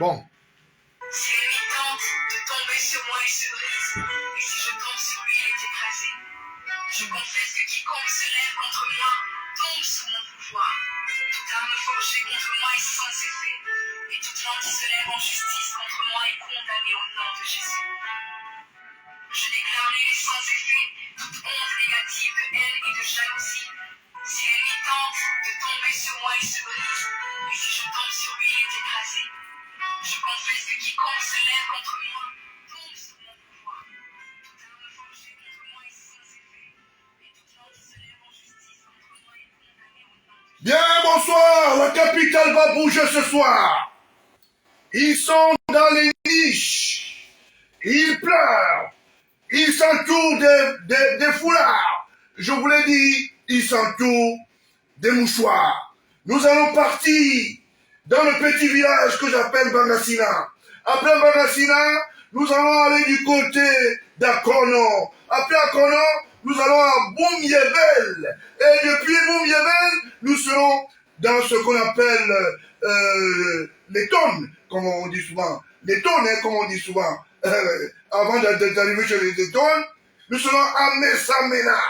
Bon. Si l'ennemi tente de tomber sur moi, il se brise. Et si je tombe sur lui, il est écrasé. Je confesse que quiconque se lève contre moi tombe sous mon pouvoir. Toute arme forgée contre moi est sans effet. Et toute langue qui se lève en justice contre moi est condamnée au nom de Jésus. Je déclare lui les sans effet, toute honte négative de haine et de jalousie. Si l'ennemi tente de tomber sur moi, il se brise. Et si je tombe sur lui, il est écrasé. Je confesse que quiconque se lève contre moi tombe sous mon pouvoir. Toute arme forgée contre moi est sans effet. Et toute langue qui se lève en justice contre moi est condamnée au nom de Jésus. Bien, bonsoir, la capitale va bouger ce soir. Ils sont dans les niches. Ils pleurent. Ils s'entourent des foulards. Je vous l'ai dit, ils s'entourent des mouchoirs. Nous allons partir dans le petit village que j'appelle Bangassina. Après Bangassina, nous allons aller du côté d'Akono. Après Akono, nous allons à Boum-Yébel. Et depuis Boum-Yébel, nous serons dans ce qu'on appelle les tonnes, comme on dit souvent. Les tonnes, hein, comme on dit souvent. Avant d'arriver chez les tonnes, nous serons à Messamena.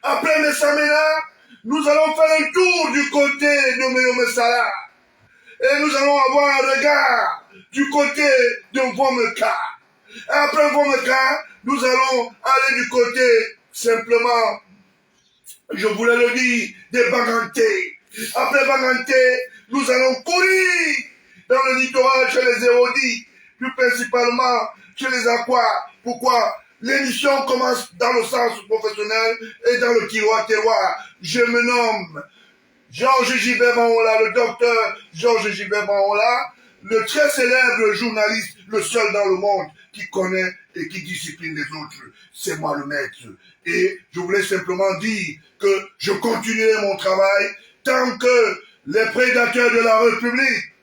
Après Messamena, nous allons faire un tour du côté de Meyomessala. Et nous allons avoir un regard du côté de Vomeka. Après Vomeka, nous allons aller du côté, simplement, je voulais le dire, de Bangante. Après Bangante, nous allons courir dans le littoral chez les Érodis, plus principalement chez les Aquas. Pourquoi? L'émission commence dans le sens professionnel et dans le terroir. Je me nomme Georges Gilbert Banhola, le docteur Georges Gilbert Banhola, le très célèbre journaliste, le seul dans le monde qui connaît et qui discipline les autres. C'est moi le maître. Et je voulais simplement dire que je continuerai mon travail tant que les prédateurs de la République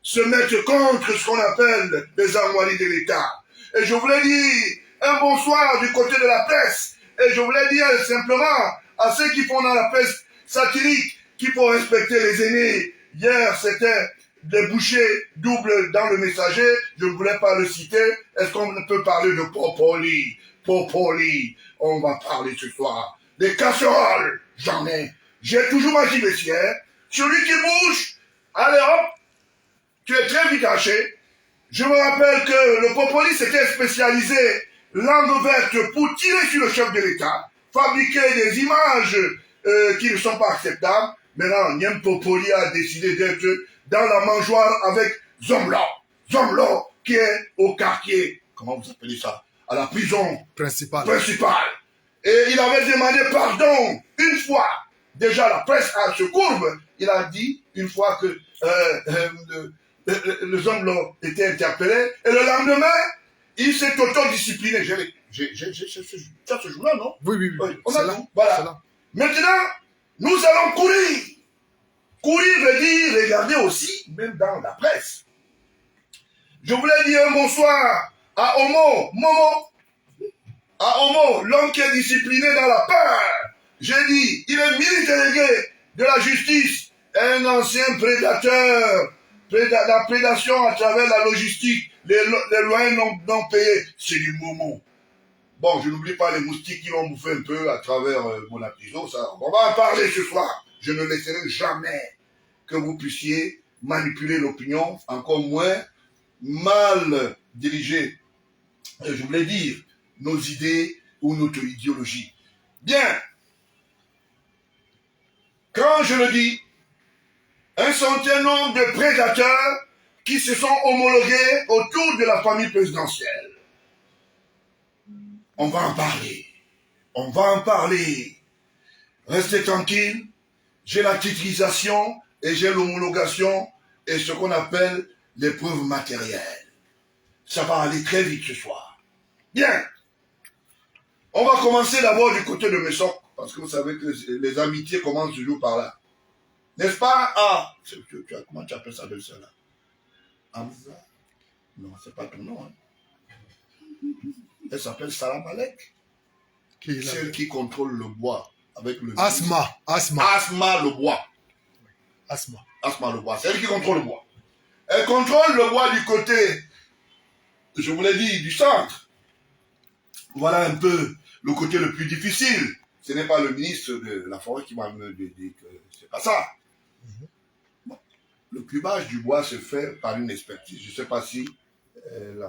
se mettent contre ce qu'on appelle les armoiries de l'État. Et je voulais dire un bonsoir du côté de la presse. Et je voulais dire simplement à ceux qui font dans la presse satirique qu'il faut respecter les aînés. Hier, c'était des bouchées doubles dans le messager. Je ne voulais pas le citer. Est-ce qu'on peut parler de Popoli? Popoli. On va parler ce soir. Des casseroles, j'en ai. J'ai toujours ma gibecière. Celui qui bouge, allez hop, tu es très vite haché. Je me rappelle que le Popoli s'était spécialisé langue verte pour tirer sur le chef de l'État, fabriquer des images qui ne sont pas acceptables. Maintenant, Niem Popoli a décidé d'être dans la mangeoire avec Zomblo. Zomblo qui est au quartier, comment vous appelez ça? À la prison principale. Et il avait demandé pardon une fois. Déjà, la presse se courbe. Il a dit une fois que le Zomblo était interpellé. Et le lendemain, il s'est autodiscipliné. Ça ce jour-là, non? Oui. On a tout. Voilà. Maintenant, nous allons courir. Courir veut dire regarder aussi, même dans la presse. Je voulais dire un bonsoir à Momo. À Homo, l'homme qui est discipliné dans la peur. J'ai dit, il est ministre délégué de la justice, un ancien prédateur. La prédation à travers la logistique, les loyers non payés, c'est du Momo. Bon, je n'oublie pas les moustiques qui l'ont bouffé un peu à travers mon apiso, ça. On va en parler ce soir. Je ne laisserai jamais que vous puissiez manipuler l'opinion, encore moins mal diriger, je voulais dire, nos idées ou notre idéologie. Bien. Quand je le dis, un certain nombre de prédateurs qui se sont homologués autour de la famille présidentielle. On va en parler. On va en parler. Restez tranquille. J'ai la titrisation et j'ai l'homologation et ce qu'on appelle les preuves matérielles. Ça va aller très vite ce soir. Bien. On va commencer d'abord du côté de Messoc, parce que vous savez que les amitiés commencent toujours par là. N'est-ce pas? Ah, comment tu appelles ça de cela? Hamza? Non, c'est pas ton nom. Hein. Elle s'appelle Salam Alek. Celle qui contrôle le bois. Avec le Asma le bois. Asma le bois. C'est elle qui contrôle le bois. Elle contrôle le bois du côté, je vous l'ai dit, du centre. Voilà un peu le côté le plus difficile. Ce n'est pas le ministre de la Forêt qui m'a dit que c'est pas ça. Bon. Le cubage du bois se fait par une expertise. Je ne sais pas si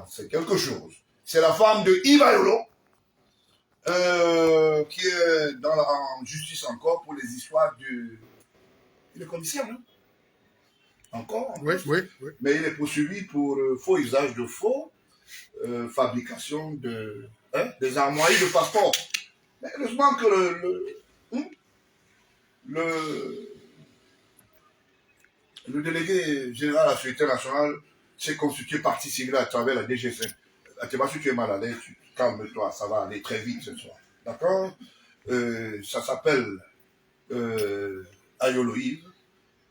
c'est quelque chose. C'est la femme de Yves Ayolo, qui est en justice encore pour les histoires du... Il est commissaire, non? Encore. Oui. Mais il est poursuivi pour faux usage de faux, fabrication des armoiries de passeport. Mais heureusement que le délégué général à la Sécurité nationale s'est constitué partie civile à travers la DG5. Athéba, si tu es mal à l'aise, calme-toi, ça va aller très vite ce soir. D'accord? Ça s'appelle Ayolo Yves.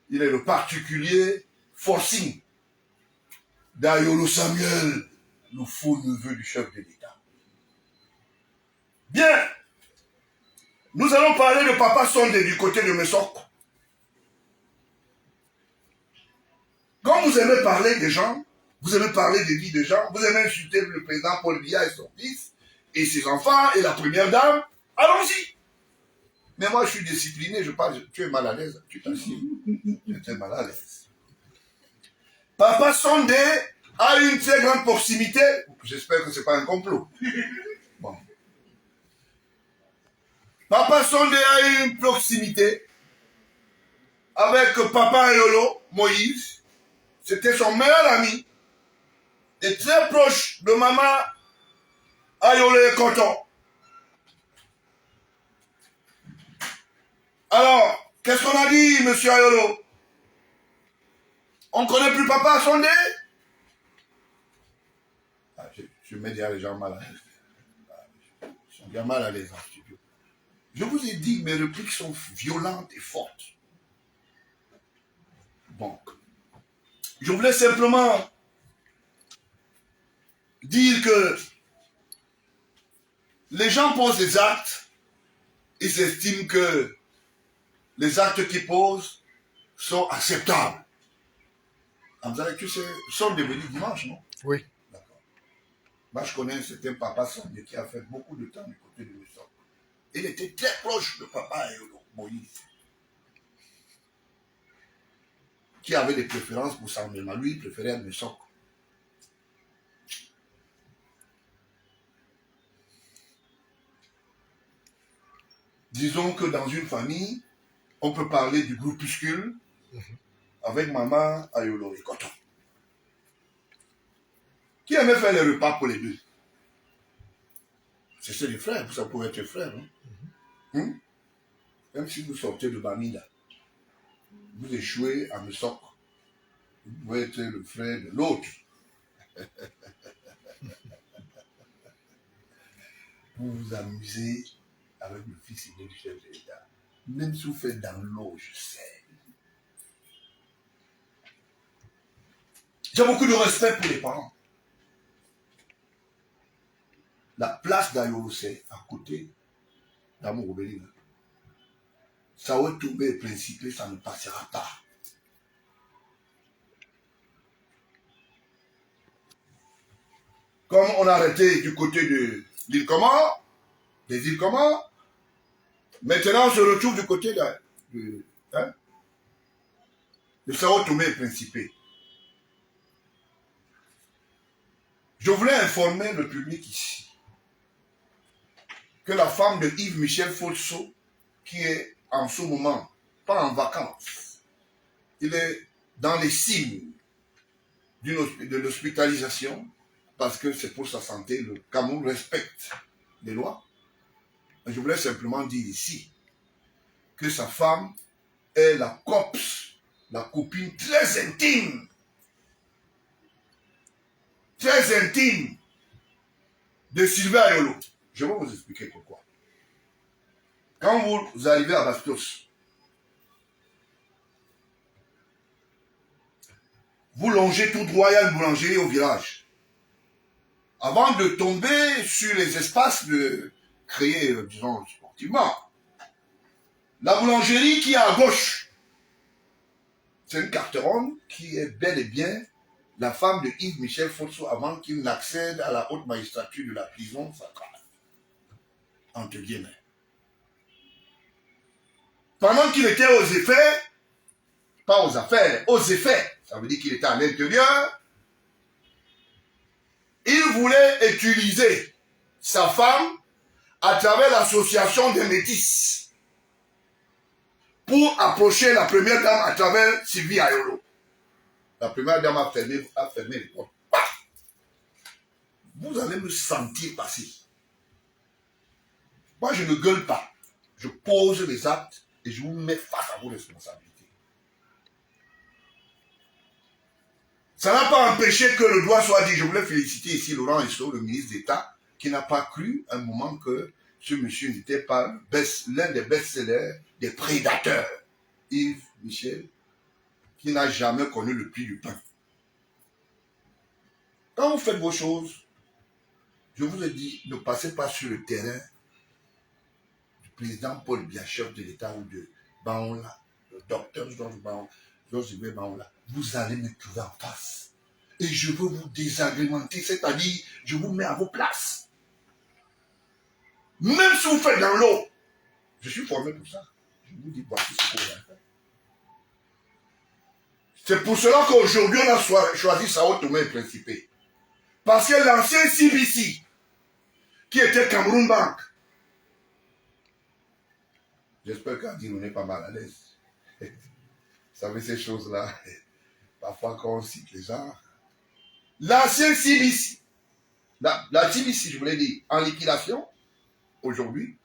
Il est le particulier forcing d'Ayolo Samuel, le faux neveu du chef de l'État. Bien, nous allons parler de Papa Sondé du côté de Messok. Quand vous aimez parler des gens, vous aimez parler des vies des gens, vous aimez insulter le président Paul Biya et son fils, et ses enfants, et la première dame, allons-y. Mais moi, je suis discipliné, je parle, tu es mal à l'aise, tu t'assieds, tu es mal à l'aise. Papa Sondé a une très grande proximité, j'espère que ce n'est pas un complot. Bon. Papa Sondé a une proximité avec Papa Ayolo, Moïse. C'était son meilleur ami et très proche de Maman Ayolo et Coton. Alors, qu'est-ce qu'on a dit, monsieur Ayolo? On ne connaît plus Papa Sondé? Je mets déjà les gens mal à l'aise. Ils sont bien mal à l'aise en studio. Je vous ai dit, mes répliques sont violentes et fortes. Donc, je voulais simplement dire que les gens posent des actes, ils estiment que les actes qu'ils posent sont acceptables. Tu sais, ils sont devenus dimanche, non? Oui. D'accord. Moi, je connais un certain Papa Sondé qui a fait beaucoup de temps du côté de Messok. Il était très proche de Papa Ayolo, Moïse, qui avait des préférences pour Samuel. Lui, il préférait Messok. Disons que dans une famille, on peut parler du groupuscule avec Maman Ayolo et Coton. Qui aimait faire les repas pour les deux? C'est des frères, ça pourrait être frère. Hein? Même si vous sortez de Bamida, vous échouez à Messok, vous pouvez être le frère de l'autre. Vous vous amusez avec le fils aîné du chef de l'État. Même si vous faites dans l'eau, je sais. J'ai beaucoup de respect pour les parents. La place d'Ayolo, c'est à côté d'Amour Obélina. Ça va tomber principé, ça ne passera pas. Comme on a arrêté du côté de l'île Comore, des îles Comores, maintenant on se retrouve du côté de Sao Tomé et Principe. Je voulais informer le public ici que la femme de Yves Michel Folso, qui est en ce moment, pas en vacances, il est dans les signes de l'hospitalisation, parce que c'est pour sa santé, le Cameroun respecte les lois. Je voulais simplement dire ici que sa femme est la copse, la copine très intime de Sylvain Ayolo. Je vais vous expliquer pourquoi. Quand vous arrivez à Bastos, vous longez tout droit, il y a une boulangerie au village. Avant de tomber sur les espaces créés, disons, sportivement, la boulangerie qui est à gauche, c'est une carteronne qui est bel et bien la femme de Yves Michel Fosso, avant qu'il n'accède à la haute magistrature de la prison sacrale. Entre guillemets. Pendant qu'il était aux effets, pas aux affaires, aux effets, ça veut dire qu'il était à l'intérieur, il voulait utiliser sa femme à travers l'association des métis pour approcher la première dame à travers Sylvie Ayolo. La première dame a fermé les portes. Vous allez me sentir passer. Moi, je ne gueule pas. Je pose les actes et je vous mets face à vos responsabilités. Ça n'a pas empêché que le droit soit dit. Je voulais féliciter ici Laurent Esso, le ministre d'État, qui n'a pas cru un moment que ce monsieur n'était pas l'un des best-sellers des prédateurs. Yves Michel, qui n'a jamais connu le prix du pain. Quand vous faites vos choses, je vous ai dit, ne passez pas sur le terrain du président Paul Biya, chef de l'État, ou de Baola, le docteur Georges Baola. Vous allez me trouver en face. Et je veux vous désagrémenter, c'est-à-dire, je vous mets à vos places. Même si vous faites dans l'eau, je suis formé pour ça. Je vous dis, voici ce qu'on va faire. C'est pour cela qu'aujourd'hui, on a choisi Sao Tomé et Principe. Parce que l'ancien CBC, qui était Cameroun Bank, j'espère qu'Adil n'est pas mal à l'aise. Vous savez ces choses-là, parfois quand on cite les gens. L'ancien CBC, la CBC, je voulais dire, en liquidation, aujourd'hui.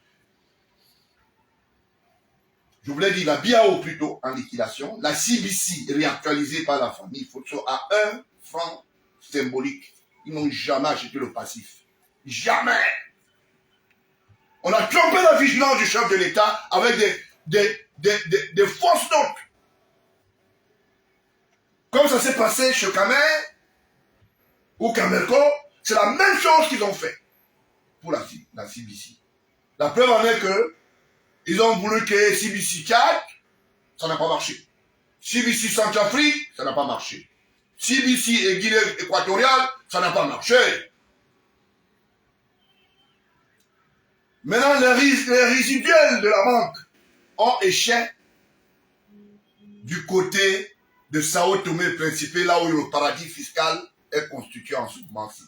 Je voulais dire la BIAO plutôt en liquidation. La CBC réactualisée par la famille Fosso à 1 franc symbolique. Ils n'ont jamais acheté le passif. Jamais. On a trompé la vigilance du chef de l'État avec des fausses notes. Comme ça s'est passé chez Camer ou Camerco, c'est la même chose qu'ils ont fait pour la CBC. La preuve en est que ils ont voulu créer CBC Tchad, ça n'a pas marché. CBC Centrafrique, ça n'a pas marché. CBC et Guinée équatoriale, ça n'a pas marché. Maintenant, les résiduels de la banque ont échec du côté de Sao Tomé et Principe, là où le paradis fiscal est constitué en ce moment-ci.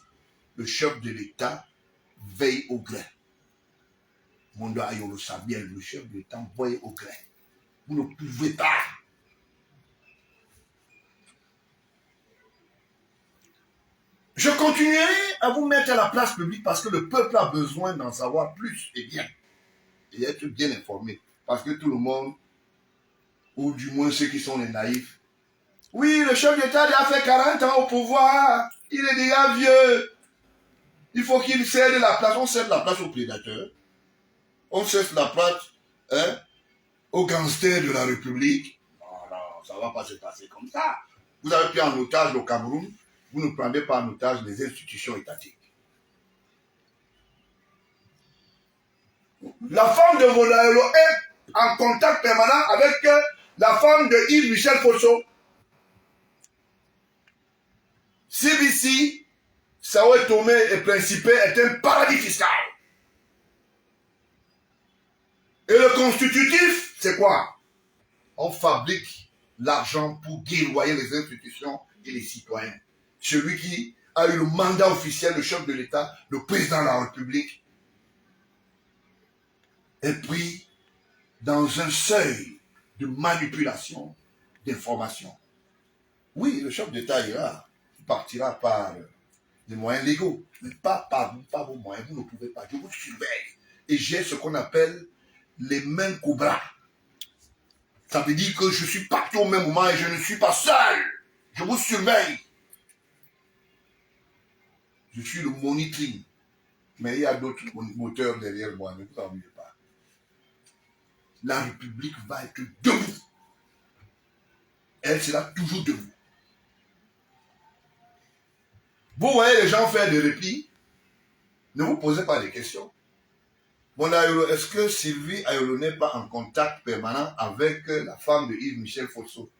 Le chef de l'État veille au grain. Mondo Ayolo Sabien, le chef de l'État, veille au grain. Vous ne pouvez pas. Je continuerai à vous mettre à la place publique parce que le peuple a besoin d'en savoir plus et bien. Et être bien informé. Parce que tout le monde, ou du moins ceux qui sont les naïfs, oui, le chef d'État a fait 40 ans au pouvoir, il est déjà vieux. Il faut qu'il cède la place. On cède la place aux prédateurs. On cède la place aux gangsters de la République. Non, non, ça ne va pas se passer comme ça. Vous avez pris en otage le Cameroun. Vous ne prenez pas en otage les institutions étatiques. La femme de Monaelo est en contact permanent avec la femme de Yves Michel Fosso. CBC, Sao Tomé et Principe est un paradis fiscal. Et le constitutif, c'est quoi? On fabrique l'argent pour guerroyer les institutions et les citoyens. Celui qui a eu le mandat officiel, le chef de l'État, le président de la République, est pris dans un seuil de manipulation d'informations. Oui, le chef d'État ira, il partira par des moyens légaux, mais pas par vos moyens, vous ne pouvez pas. Je vous surveille. Et j'ai ce qu'on appelle les mains cobras. Ça veut dire que je suis partout au même moment et je ne suis pas seul. Je vous surveille. Je suis le monitoring. Mais il y a d'autres moteurs derrière moi, ne vous ennuyez pas. La République va être debout. Elle sera toujours debout. Vous voyez les gens faire des replis, ne vous posez pas de questions. Bon, est-ce que Sylvie Ayolo n'est pas en contact permanent avec la femme de Yves Michel Fosso?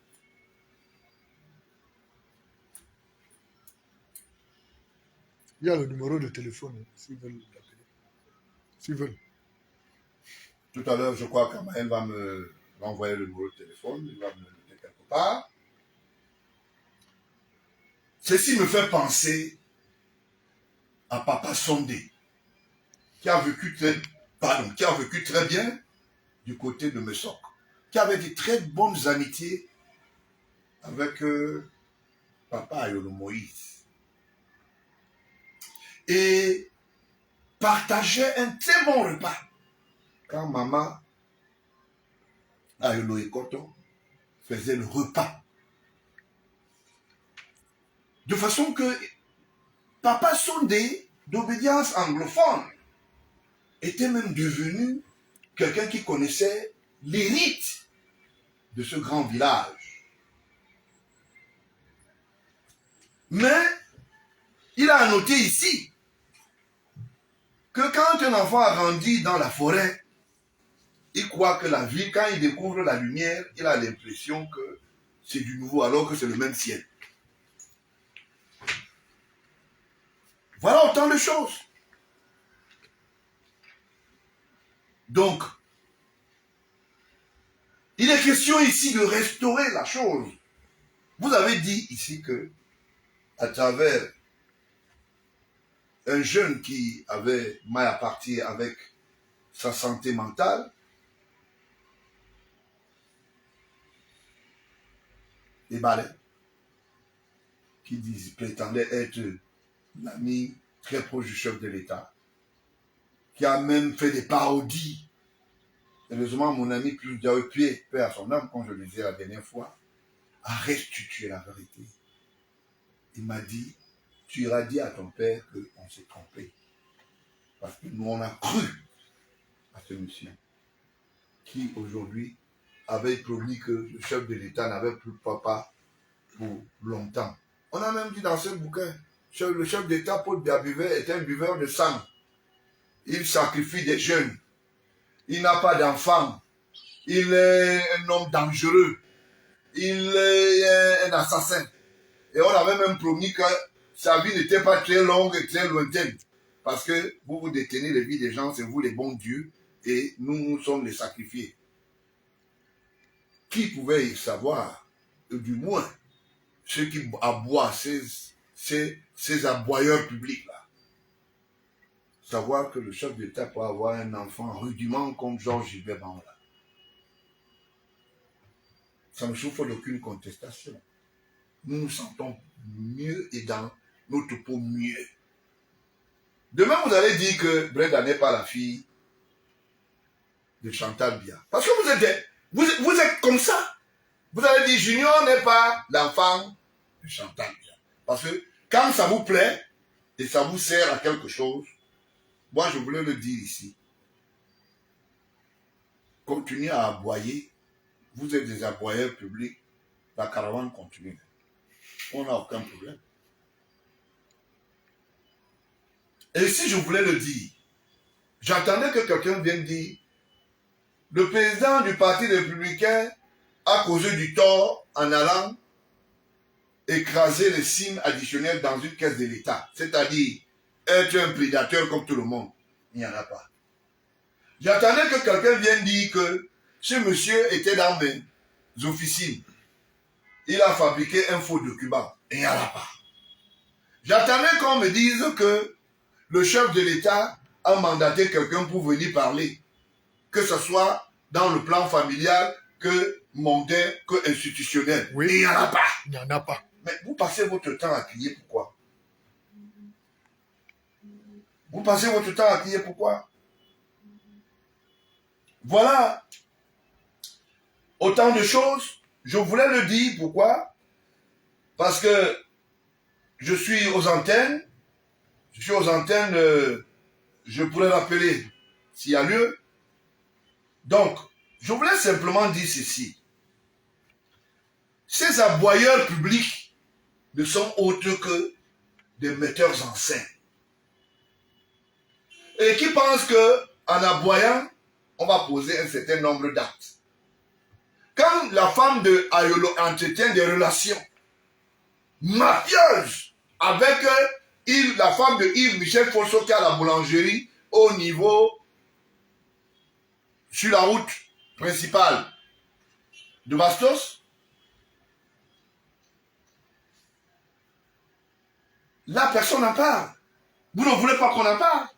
Il y a le numéro de téléphone, s'ils veulent l'appeler. S'ils veulent. Tout à l'heure, je crois qu'Amaël va me envoyer le numéro de téléphone, il va me le noter quelque part. Ceci me fait penser à Papa Sondé, qui a vécu très bien du côté de Messok, qui avait de très bonnes amitiés avec Papa Ayolo Moïse. Et partageait un très bon repas. Quand Maman Ayolo Ekoto faisait le repas. De façon que Papa Sondé, d'obédience anglophone, était même devenu quelqu'un qui connaissait les rites de ce grand village. Mais il a noté ici que quand un enfant a grandi dans la forêt, il croit que la vie, quand il découvre la lumière, il a l'impression que c'est du nouveau alors que c'est le même ciel. Voilà autant de choses. Donc, il est question ici de restaurer la chose. Vous avez dit ici que, à travers un jeune qui avait mal à partir avec sa santé mentale, des balais, qui prétendait être l'ami très proche du chef de l'État, qui a même fait des parodies. Heureusement, mon ami plus pied, paix à son âme, quand je le disais la dernière fois, a restitué la vérité. Il m'a dit, tu iras dire à ton père qu'on s'est trompé. Parce que nous, on a cru à ce monsieur qui, aujourd'hui, avait promis que le chef de l'État n'avait plus de papa pour longtemps. On a même dit dans ce bouquin, le chef d'État, Paul Biabuvet, est un buveur de sang. Il sacrifie des jeunes. Il n'a pas d'enfants. Il est un homme dangereux. Il est un assassin. Et on avait même promis que sa vie n'était pas très longue et très lointaine. Parce que vous détenez les vies des gens, c'est vous les bons dieux, et nous sommes les sacrifiés. Qui pouvait y savoir, du moins, ceux qui aboient, ces aboyeurs publics-là, savoir que le chef d'État peut avoir un enfant rudiment comme Georges Gilbert Banla. Ça ne souffre d'aucune contestation. Nous nous sentons mieux et dans notre peau mieux. Demain, vous allez dire que Brenda n'est pas la fille de Chantal Bia. Parce que vous êtes comme ça. Vous allez dire Junior n'est pas l'enfant de Chantal Bia. Parce que quand ça vous plaît et ça vous sert à quelque chose, moi je voulais le dire ici. Continuez à aboyer. Vous êtes des aboyeurs publics. La caravane continue. On n'a aucun problème. Et si je voulais le dire, j'attendais que quelqu'un vienne dire le président du parti républicain a causé du tort en allant écraser les cimes additionnelles dans une caisse de l'État, c'est-à-dire être un prédateur comme tout le monde. Il n'y en a pas. J'attendais que quelqu'un vienne dire que ce monsieur était dans mes officines. Il a fabriqué un faux document. Il n'y en a pas. J'attendais qu'on me dise que le chef de l'État a mandaté quelqu'un pour venir parler. Que ce soit dans le plan familial, que mondain, que institutionnel. Oui. Il n'y en a pas. Il n'y en a pas. Mais vous passez votre temps à crier pourquoi? Vous passez votre temps à crier pourquoi? Voilà. Autant de choses. Je voulais le dire pourquoi? Parce que je suis aux antennes. Je pourrais l'appeler s'il y a lieu. Donc, je voulais simplement dire ceci. Ces aboyeurs publics ne sont autres que des metteurs en scène. Et qui pensent qu'en aboyant, on va poser un certain nombre d'actes. Quand la femme de Ayolo entretient des relations mafieuses avec la femme de Yves Michel Folso qui a la boulangerie au niveau, sur la route principale de Bastos, là, personne n'en parle. Vous ne voulez pas qu'on en parle.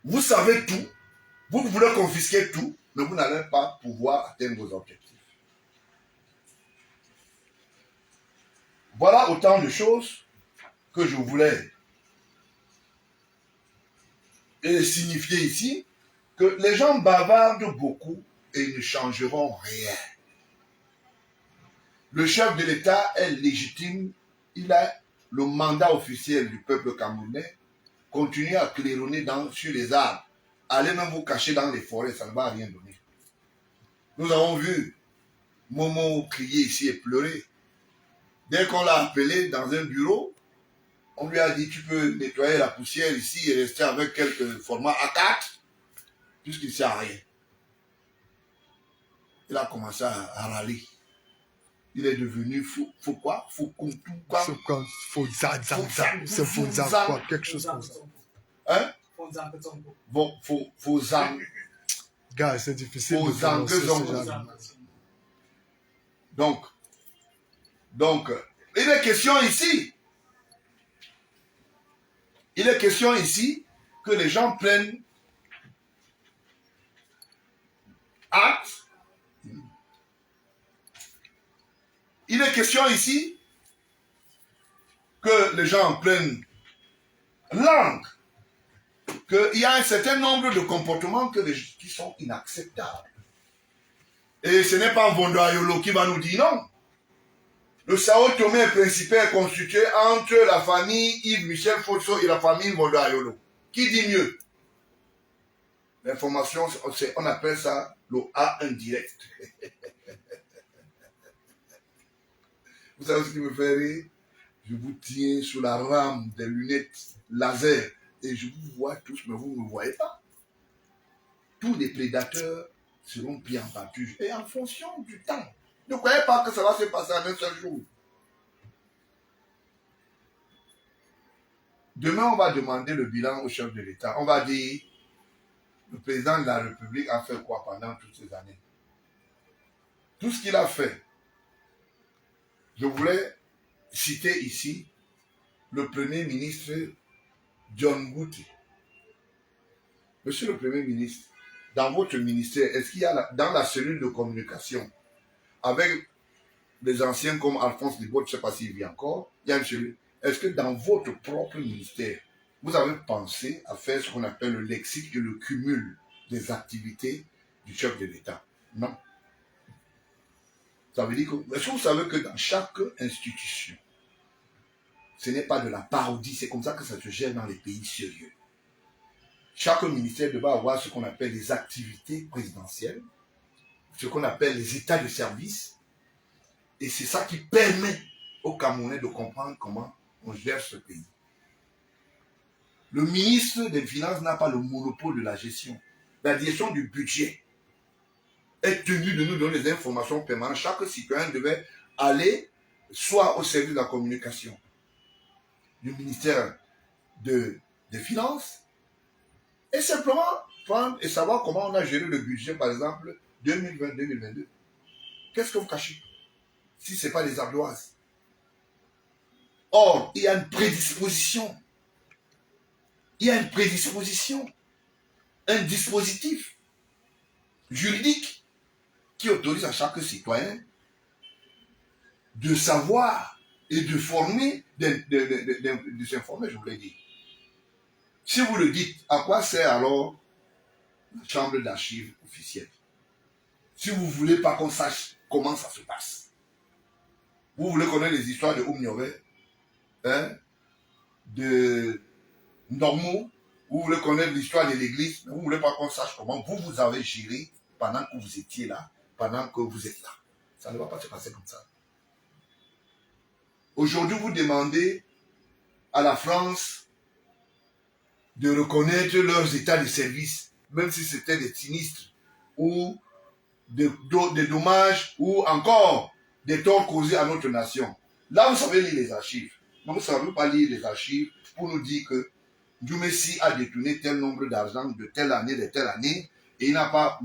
Vous savez tout. Vous voulez confisquer tout, mais vous n'allez pas pouvoir atteindre vos objectifs. Voilà autant de choses que je voulais signifier ici, que les gens bavardent beaucoup et ne changeront rien. Le chef de l'État est légitime, il a le mandat officiel du peuple camerounais. Continuez à claironner sur les arbres, allez même vous cacher dans les forêts, ça ne va rien donner. Nous avons vu Momo crier ici et pleurer. Dès qu'on l'a appelé dans un bureau, on lui a dit tu peux nettoyer la poussière ici et rester avec quelques formats A4, puisqu'il ne sert à rien. Il a commencé à râler. Il est devenu fou quoi? Fou kuntu quoi? Faux zang, c'est faux zang quoi, quelque chose comme ça. Hein? Bon, faux zang. Gars, c'est difficile Faux de prononcer ce zang. genre de mots. Donc, il est question ici. Il est question ici que les gens prennent acte. Il est question ici que les gens prennent langue, qu'il y a un certain nombre de comportements qui sont inacceptables. Et ce n'est pas Vondoayolo qui va nous dire non. Le Sao Tomé et Principe est constitué entre la famille Yves Michel Folso et la famille Vondoayolo. Qui dit mieux? L'information, on appelle ça le A indirect. Vous savez ce qui me fait rire? Je vous tiens sous la rame des lunettes laser et je vous vois tous, mais vous ne me voyez pas. Tous les prédateurs seront pris en pâture et en fonction du temps. Ne croyez pas que ça va se passer en un seul jour. Demain, on va demander le bilan au chef de l'État. On va dire, le président de la République a fait quoi pendant toutes ces années? Tout ce qu'il a fait. Je voulais citer ici le Premier ministre John Ngouti. Monsieur le Premier ministre, dans votre ministère, est-ce qu'il y a dans la cellule de communication, avec les anciens comme Alphonse Libaud, je ne sais pas s'il vit encore, il y a une cellule. Est-ce que dans votre propre ministère, vous avez pensé à faire ce qu'on appelle le lexique et le cumul des activités du chef de l'État? Non. Ça veut dire que, est-ce que vous savez que dans chaque institution, ce n'est pas de la parodie, c'est comme ça que ça se gère dans les pays sérieux. Chaque ministère doit avoir ce qu'on appelle les activités présidentielles, ce qu'on appelle les états de service, et c'est ça qui permet aux Camerounais de comprendre comment on gère ce pays. Le ministre des Finances n'a pas le monopole de la gestion. La gestion du budget est tenue de nous donner des informations permanentes. Chaque citoyen devait aller soit au service de la communication du ministère des Finances et simplement prendre et savoir comment on a géré le budget, par exemple, 2020-2022. Qu'est-ce que vous cachez si ce n'est pas les ardoises? Or, il y a une prédisposition. Il y a une prédisposition, un dispositif juridique qui autorise à chaque citoyen de savoir et de former, de s'informer, je vous l'ai dit. Si vous le dites, à quoi sert alors la chambre d'archives officielle? Si vous ne voulez pas qu'on sache comment ça se passe. Vous voulez connaître les histoires de Oumniové, de Normaux, vous voulez connaître l'histoire de l'église, mais vous ne voulez pas qu'on sache comment vous avez géré pendant que vous étiez là, pendant que vous êtes là. Ça ne va pas se passer comme ça. Aujourd'hui, vous demandez à la France de reconnaître leurs états de service, même si c'était des sinistres ou des dommages ou encore des torts causés à notre nation. Là, vous savez lire les archives. Mais vous ne savez pas lire les archives pour nous dire que Dioumessi a détourné tel nombre d'argent de telle année, et il n'a pas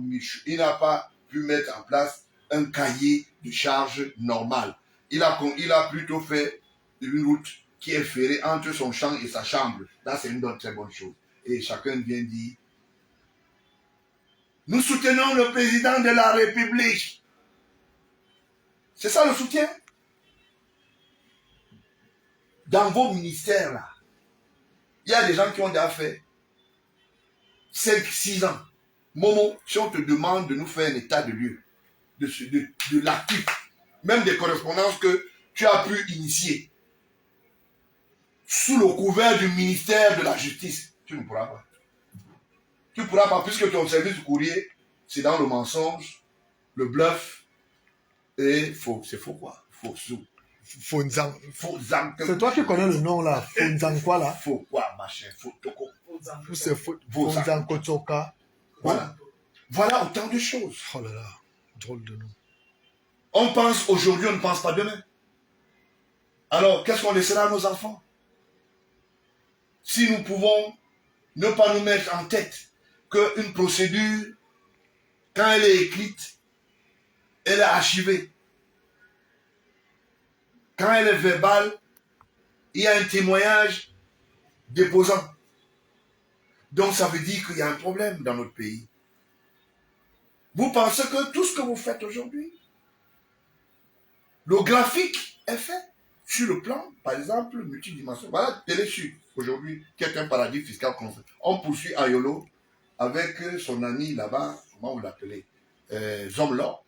pu mettre en place un cahier de charges normal. Il a plutôt fait une route qui est ferrée entre son champ et sa chambre. Là, c'est une très bonne chose. Et chacun vient dire, nous soutenons le président de la République. C'est ça le soutien? Dans vos ministères, là, il y a des gens qui ont déjà fait 5-6 ans. Momo, si on te demande de nous faire un état de lieu, de l'actif, même des correspondances que tu as pu initier, sous le couvert du ministère de la Justice, tu ne pourras pas. Tu ne pourras pas, puisque ton service de courrier, c'est dans le mensonge, le bluff, et c'est faux quoi. Fonzang. C'est toi qui connais le nom là. Fonzang quoi là? Faux quoi, machin, faux toko. C'est Fonzang Kotoka. Voilà. Voilà autant de choses. Oh là là, drôle de nom. On pense aujourd'hui, on ne pense pas demain. Alors, qu'est-ce qu'on laissera à nos enfants? Si nous pouvons ne pas nous mettre en tête qu'une procédure, quand elle est écrite, elle est archivée. Quand elle est verbale, il y a un témoignage déposant. Donc ça veut dire qu'il y a un problème dans notre pays. Vous pensez que tout ce que vous faites aujourd'hui, le graphique est fait sur le plan, par exemple, multidimensionnel. Voilà Télé-Sud, aujourd'hui, qui est un paradis fiscal. On poursuit Ayolo avec son ami là-bas, comment vous l'appelez, Zomlor,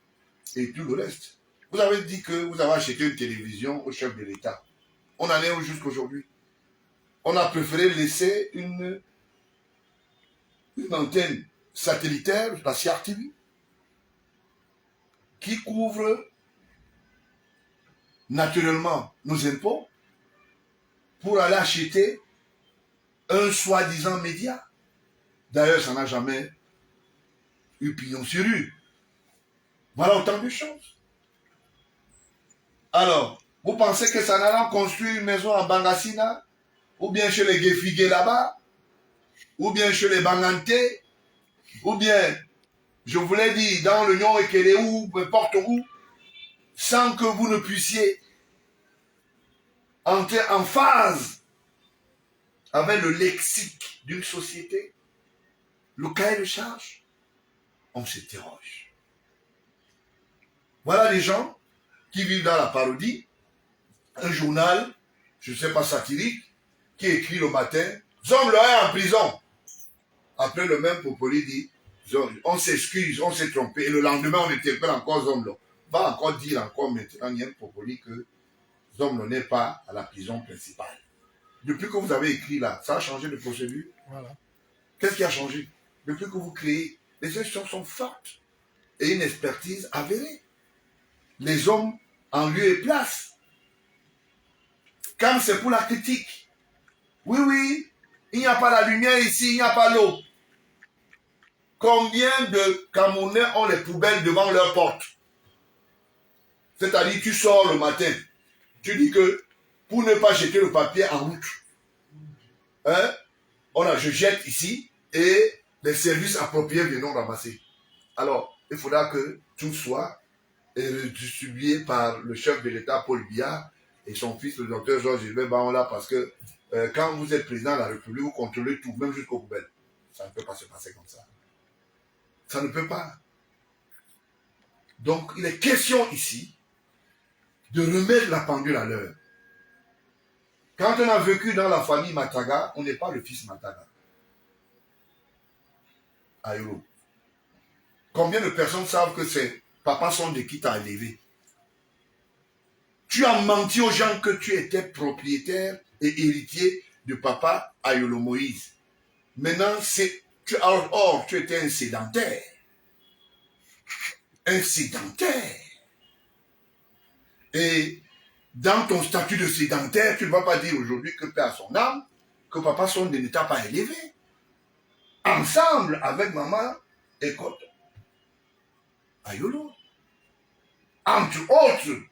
et tout le reste. Vous avez dit que vous avez acheté une télévision au chef de l'État. On en est où jusqu'aujourd'hui? On a préféré laisser une antenne satellitaire, la CRTV, qui couvre naturellement nos impôts pour aller acheter un soi-disant média. D'ailleurs, ça n'a jamais eu pignon sur rue. Voilà autant de choses. Alors, vous pensez que ça n'allait construire une maison à Bangassina, ou bien chez les Gefigué là-bas, ou bien chez les Banganté, ou bien, je vous l'ai dit, dans le Nyon Ekele ou n'importe où, sans que vous ne puissiez entrer en phase avec le lexique d'une société, le cahier de charge, on s'interroge. Voilà les gens qui vivent dans la parodie, un journal, je ne sais pas satirique, qui écrit le matin, Zomlo est en prison. Après le même Popoli dit, on s'excuse, on s'est trompé, et le lendemain on interpelle encore Zomlo. Va encore dire encore maintenant, il y a un Popoli que Zomlo n'est pas à la prison principale. Depuis que vous avez écrit là, ça a changé de procédure. Voilà. Qu'est-ce qui a changé? Depuis que vous créez, les institutions sont fortes et une expertise avérée. Les hommes en lieu et place. Quand c'est pour la critique, oui, il n'y a pas la lumière ici, il n'y a pas l'eau. Combien de Camerounais ont les poubelles devant leur porte? C'est-à-dire, tu sors le matin, tu dis que pour ne pas jeter le papier en route, je jette ici et les services appropriés viendront ramasser. Alors, il faudra que tout soit redistribué par le chef de l'État, Paul Biya, et son fils, le docteur Georges Gilbert Baola, parce que quand vous êtes président de la République, vous contrôlez tout, même jusqu'aux poubelles. Ça ne peut pas se passer comme ça. Ça ne peut pas. Donc, il est question ici de remettre la pendule à l'heure. Quand on a vécu dans la famille Mataga, on n'est pas le fils Mataga. Ayolo. Combien de personnes savent que ses papas sont de qui t'a élevé? Tu as menti aux gens que tu étais propriétaire et héritier de papa Ayolo Moïse. Maintenant, tu étais un sédentaire. Un sédentaire. Et dans ton statut de sédentaire, tu ne vas pas dire aujourd'hui que père à son âme, que papa son ne t'a pas élevé. Ensemble avec maman et Koto. Ayolo. Entre autres,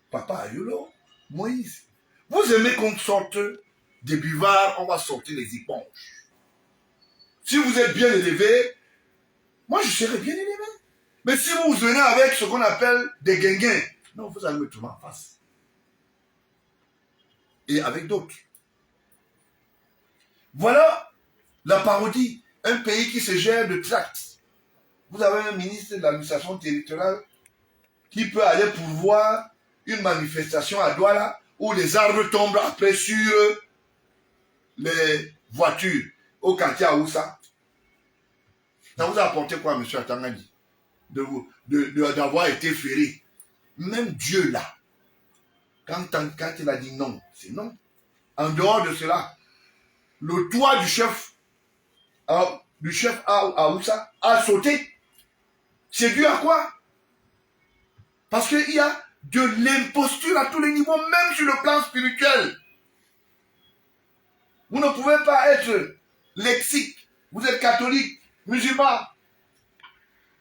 papa Ayolo Moïse, vous aimez qu'on sorte des buvards, on va sortir les éponges. Si vous êtes bien élevé, moi je serai bien élevé. Mais si vous venez avec ce qu'on appelle des guinguins, non, vous allez me trouver en face. Et avec d'autres. Voilà la parodie. Un pays qui se gère de tracts. Vous avez un ministre de l'administration territoriale qui peut aller pourvoir une manifestation à Douala où les arbres tombent après sur les voitures au quartier Aoussa. Ça vous a apporté quoi, M. Atangani, d'avoir été ferré? Même Dieu là, quand il a dit non, c'est non. En dehors de cela, le toit du chef Aoussa a sauté. C'est dû à quoi? Parce qu'il y a de l'imposture à tous les niveaux, même sur le plan spirituel. Vous ne pouvez pas être lexique. Vous êtes catholique, musulman.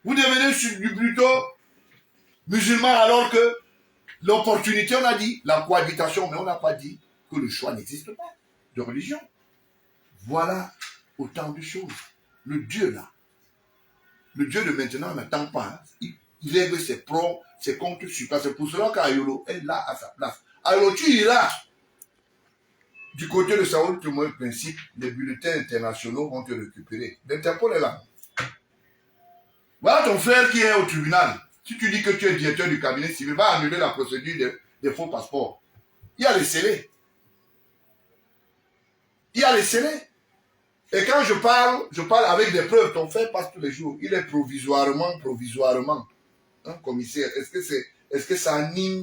Vous devenez plutôt musulman alors que l'opportunité, on a dit, la cohabitation, mais on n'a pas dit que le choix n'existe pas de religion. Voilà autant de choses. Le Dieu là, le Dieu de maintenant n'attend pas. Hein. Il règle ses pros, ses comptes sur place. C'est pour cela qu'Ayolo est là à sa place. Ayolo, tu iras. Du côté de Sao Tomé Principe, les bulletins internationaux vont te récupérer. L'Interpol est là. Voilà ton frère qui est au tribunal. Si tu dis que tu es directeur du cabinet civil, va annuler la procédure des faux passeports. Il y a les scellés. Il y a les scellés. Et quand je parle avec des preuves. Ton frère passe tous les jours. Il est provisoirement. Un commissaire. Est-ce que ça anime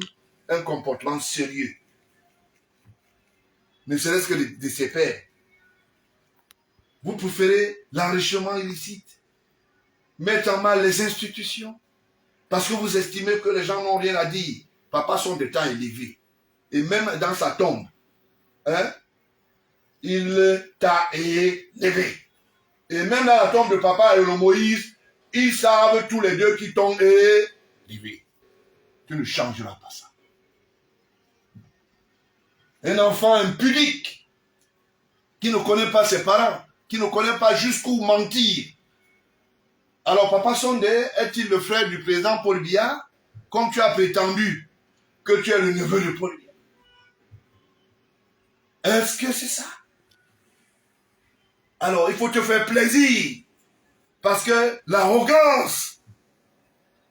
un comportement sérieux? Ne serait-ce que de ses pairs. Vous préférez l'enrichissement illicite, mettre en mal les institutions, parce que vous estimez que les gens n'ont rien à dire. Papa sont de temps élevé. Et même dans sa tombe, hein, il t'a élevé. Et même dans la tombe de papa et le Moïse, ils savent tous les deux qui t'ont élevé. Tu ne changeras pas ça. Un enfant impudique, qui ne connaît pas ses parents, qui ne connaît pas jusqu'où mentir. Alors Papa Sondé est-il le frère du président Paul Biya, comme tu as prétendu que tu es le neveu de Paul Biya? Est-ce que c'est ça? Alors il faut te faire plaisir, parce que l'arrogance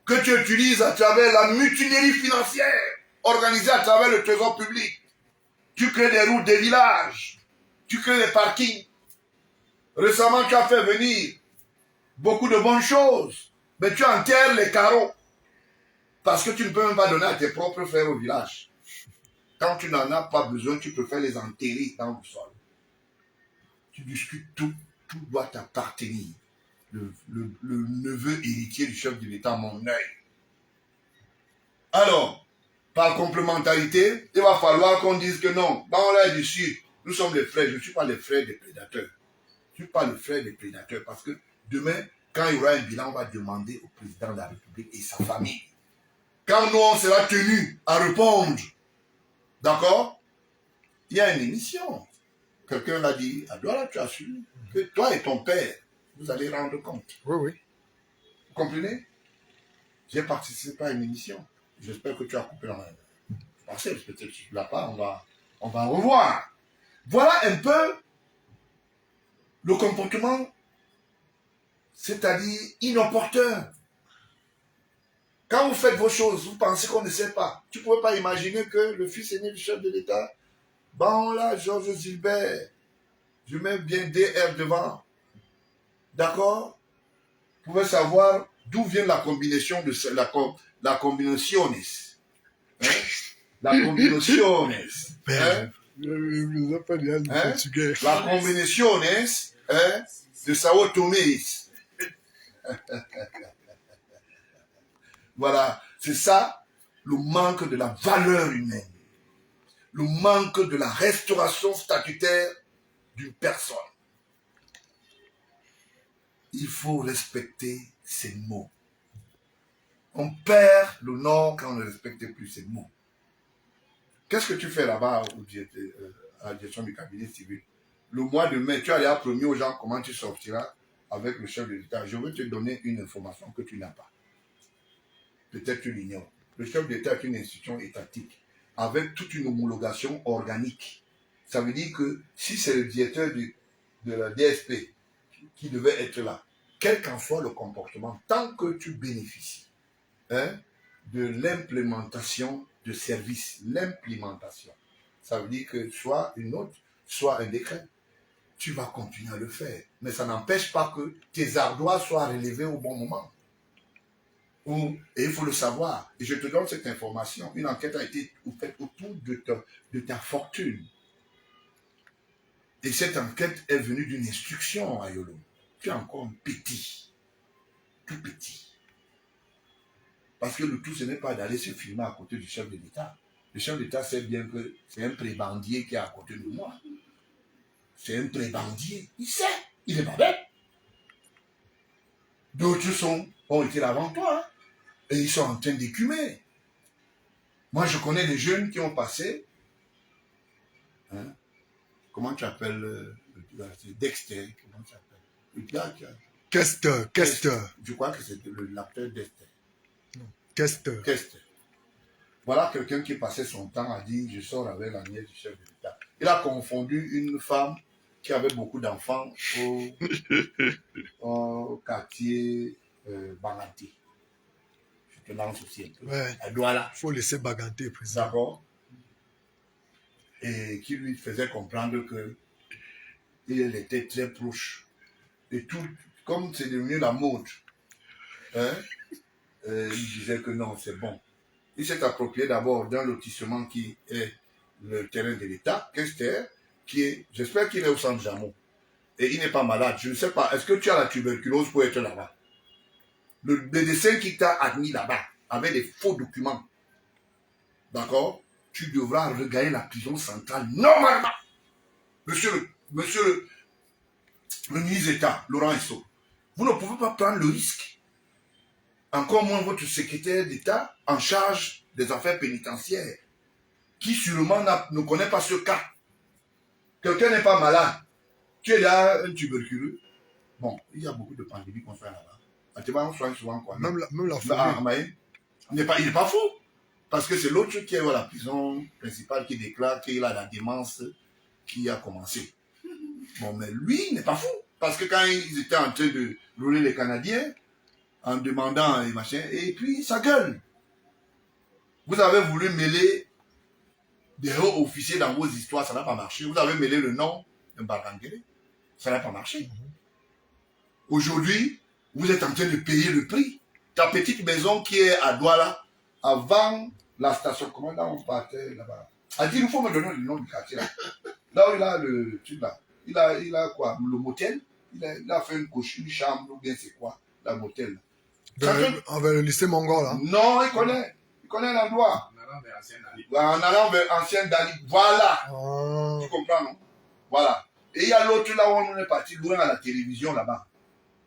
que tu utilises à travers la mutinerie financière organisée à travers le trésor public, tu crées des routes, des villages, tu crées des parkings. Récemment, tu as fait venir beaucoup de bonnes choses, mais tu enterres les carreaux parce que tu ne peux même pas donner à tes propres frères au village. Quand tu n'en as pas besoin, tu préfères les enterrer dans le sol. Tu discutes tout doit t'appartenir. Le neveu héritier du chef de l'État, mon œil. Alors, par complémentarité, il va falloir qu'on dise que non, dans l'air du Sud, nous sommes les frères. Je ne suis pas les frères des prédateurs. Je ne suis pas le frère des prédateurs parce que demain, quand il y aura un bilan, on va demander au président de la République et sa famille. Quand nous, on sera tenus à répondre, d'accord? Il y a une émission. Quelqu'un l'a dit, à Douala, tu as su que toi et ton père, vous allez rendre compte. Oui, oui. Vous comprenez? J'ai participé à une émission. J'espère que tu as coupé la main. Parce que peut-être que tu ne l'as pas, on va revoir. Voilà un peu le comportement, c'est-à-dire inopportun. Quand vous faites vos choses, vous pensez qu'on ne sait pas. Tu ne pouvais pas imaginer que le fils aîné du chef de l'État, bon là, Georges Gilbert, je mets bien DR devant. D'accord? Vous pouvez savoir d'où vient la combinaison de la combinationes. Hein? La combinationes. Hein? Hein? La combinationes, hein, de Sao Tomé. Voilà, c'est ça le manque de la valeur humaine, le manque de la restauration statutaire d'une personne. Il faut respecter ces mots. On perd le nord quand on ne respecte plus ces mots. Qu'est-ce que tu fais là-bas à la direction du cabinet civil? Le mois de mai, tu as déjà promis aux gens comment tu sortiras avec le chef de l'État. Je veux te donner une information que tu n'as pas. Peut-être tu l'ignores. Le chef d'État est une institution étatique avec toute une homologation organique. Ça veut dire que si c'est le directeur de la DSP qui devait être là, quel qu'en soit le comportement, tant que tu bénéficies de l'implémentation de services, l'implémentation, ça veut dire que soit une note, soit un décret, tu vas continuer à le faire. Mais ça n'empêche pas que tes ardoises soient relevées au bon moment. Et il faut le savoir. Et je te donne cette information. Une enquête a été faite autour de ta fortune. Et cette enquête est venue d'une instruction à Yolo. Tu es encore petit. Tout petit. Parce que le tout, ce n'est pas d'aller se filmer à côté du chef de l'État. Le chef de l'État sait bien que c'est un prébandier qui est à côté de moi. C'est un prébandier. Il sait. Il n'est pas bête. D'autres ont été là avant toi. Hein, et ils sont en train d'écumer. Moi, je connais des jeunes qui ont passé. Hein, comment tu appelles le gars? C'est Dexter. Comment tu appelles le gars qui a... Kester. Je crois que c'est l'acteur Dexter. Non, Kester. Voilà quelqu'un qui passait son temps à dire je sors avec la nièce du chef de l'État. Il a confondu une femme qui avait beaucoup d'enfants au quartier Baganté. Je te lance aussi un peu. Ouais. À Douala. Il faut laisser Baganté, président. D'accord. Et qui lui faisait comprendre que il était très proche. Et tout, comme c'est devenu la mode, hein, il disait que non, c'est bon. Il s'est approprié d'abord d'un lotissement qui est le terrain de l'État, Kester, qui est, j'espère qu'il est au centre Jamon. Et il n'est pas malade. Je ne sais pas, est-ce que tu as la tuberculose pour être là-bas? Le médecin qui t'a admis là-bas avait des faux documents. D'accord? Tu devras regagner la prison centrale normalement. Monsieur le ministre d'État, Laurent Esso, vous ne pouvez pas prendre le risque. Encore moins votre secrétaire d'État en charge des affaires pénitentiaires, qui sûrement ne connaît pas ce cas. Quelqu'un n'est pas malade. Tu es là, un tuberculeux. Bon, il y a beaucoup de pandémies qu'on fait là-bas. On soigne souvent quoi. Même la folie. Il n'est pas fou. Parce que c'est l'autre qui est à la prison principale qui déclare qu'il a la démence qui a commencé. Bon, mais lui, il n'est pas fou. Parce que quand ils étaient en train de rouler les Canadiens, en demandant et machin, et puis ça gueule. Vous avez voulu mêler des hauts officiers dans vos histoires, ça n'a pas marché. Vous avez mêlé le nom de Barangere, ça n'a pas marché. Aujourd'hui, vous êtes en train de payer le prix. Ta petite maison qui est à Douala, avant la station, comment là on partait là-bas? A dit, il faut me donner le nom du quartier là. Là où il a le truc là. Il a quoi? Le motel. Il a fait une chambre ou bien c'est quoi? La motel. Envers le lycée Mongol là. Non, il connaît. Il connaît l'endroit. En allant vers Ancien Dali. Voilà. Tu comprends, non? Voilà. Et il y a l'autre là où on est parti, loin à la télévision là-bas.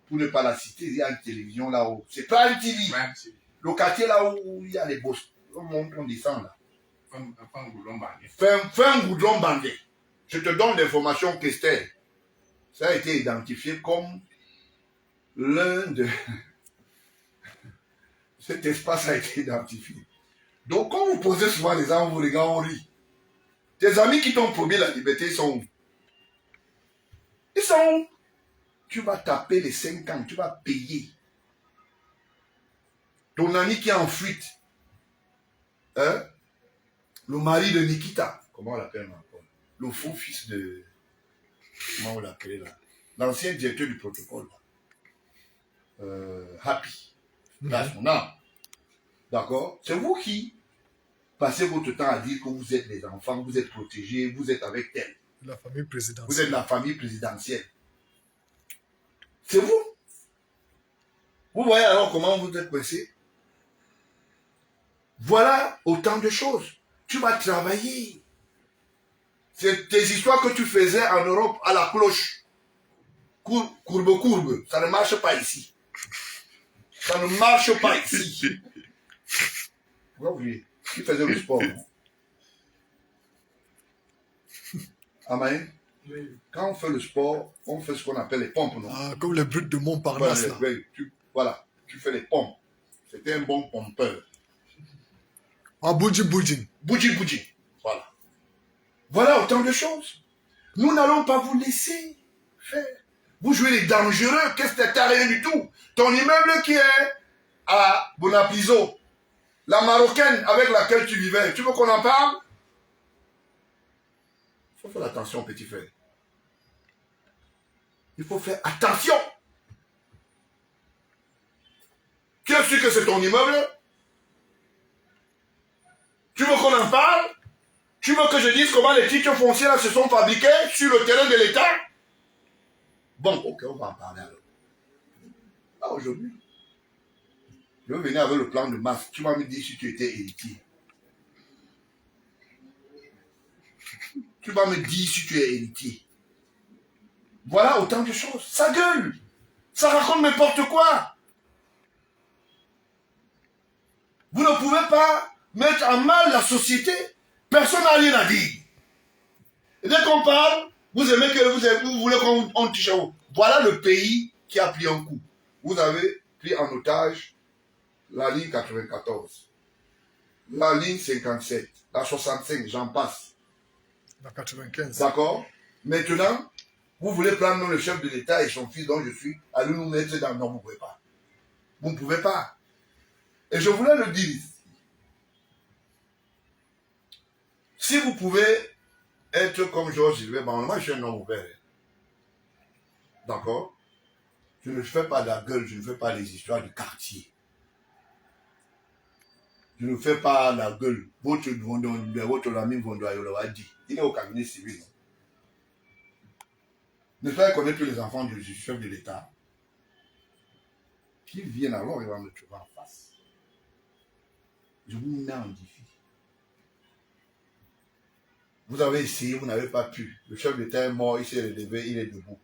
Pour ne pas la citer, il y a une télévision là-haut. C'est pas une TV. Le quartier là où il y a les bosses. On monte, on descend là. Fais un goudron bandé. Je te donne l'information Kester. Ça a été identifié comme l'un de... Cet espace a été identifié. Donc, quand vous posez souvent les gens, vous regardez, on rit. Tes amis qui t'ont promis la liberté, ils sont où? Ils sont où? Tu vas taper les 5 ans, tu vas payer. Ton ami qui est en fuite, hein? Le mari de Nikita, comment on l'appelle encore? Le faux fils de... Comment on l'appelle là? L'ancien directeur du protocole. Happy. Là, son âme. D'accord? C'est vous qui passez votre temps à dire que vous êtes les enfants, vous êtes protégés, vous êtes avec elle. La famille présidentielle. Vous êtes la famille présidentielle. C'est vous. Vous voyez alors comment vous êtes coincés? Voilà autant de choses. Tu vas travailler. C'est tes histoires que tu faisais en Europe à la cloche. Courbe. Ça ne marche pas ici. Ça ne marche pas ici. Pourquoi vous voulez? Qui faisait le sport? Amen. Oui. Quand on fait le sport, on fait ce qu'on appelle les pompes, non? Ah, comme les brutes de Montparnasse, là. Voilà, tu fais les pompes. C'était un bon pompeur. Ah, boudjing, boudjing. Boudjing, boudjing. Voilà. Voilà autant de choses. Nous n'allons pas vous laisser faire. Vous jouez les dangereux, qu'est-ce que t'as rien du tout. Ton immeuble qui est à Bonapiso, la Marocaine avec laquelle tu vivais, tu veux qu'on en parle? Il faut faire attention, petit frère. Il faut faire attention. Tu es sûr que c'est ton immeuble? Tu veux qu'on en parle? Tu veux que je dise comment les titres fonciers là se sont fabriqués sur le terrain de l'État? Bon, ok, on va en parler alors. Là, aujourd'hui, je vais venir avec le plan de masse. Tu vas me dire si tu étais héritier. Tu vas me dire si tu es héritier. Voilà autant de choses. Ça gueule. Ça raconte n'importe quoi. Vous ne pouvez pas mettre en mal la société. Personne n'a rien à dire. Et dès qu'on parle, vous aimez que vous voulez qu'on touche à vous. Voilà le pays qui a pris un coup. Vous avez pris en otage la ligne 94, la ligne 57, la 65, j'en passe. La 95. D'accord? Maintenant, vous voulez prendre le chef de l'État et son fils dont je suis, aller nous mettre dans... Non, vous ne pouvez pas. Vous ne pouvez pas. Et je voulais le dire ici. Si vous pouvez être comme Georges Gilbert, moi je suis un homme ouvert. D'accord? Je ne fais pas de la gueule, je ne fais pas les histoires du quartier. Je ne fais pas la gueule. Votre ami Vondoayola a dit. Il est au cabinet civil. N'est-ce pas connaître tous les enfants du chef de l'État? Qu'ils viennent alors, ils vont me trouver en face. Je vous mets en défi. Vous avez essayé, vous n'avez pas pu. Le chef d'État est mort, il s'est relevé, il est debout.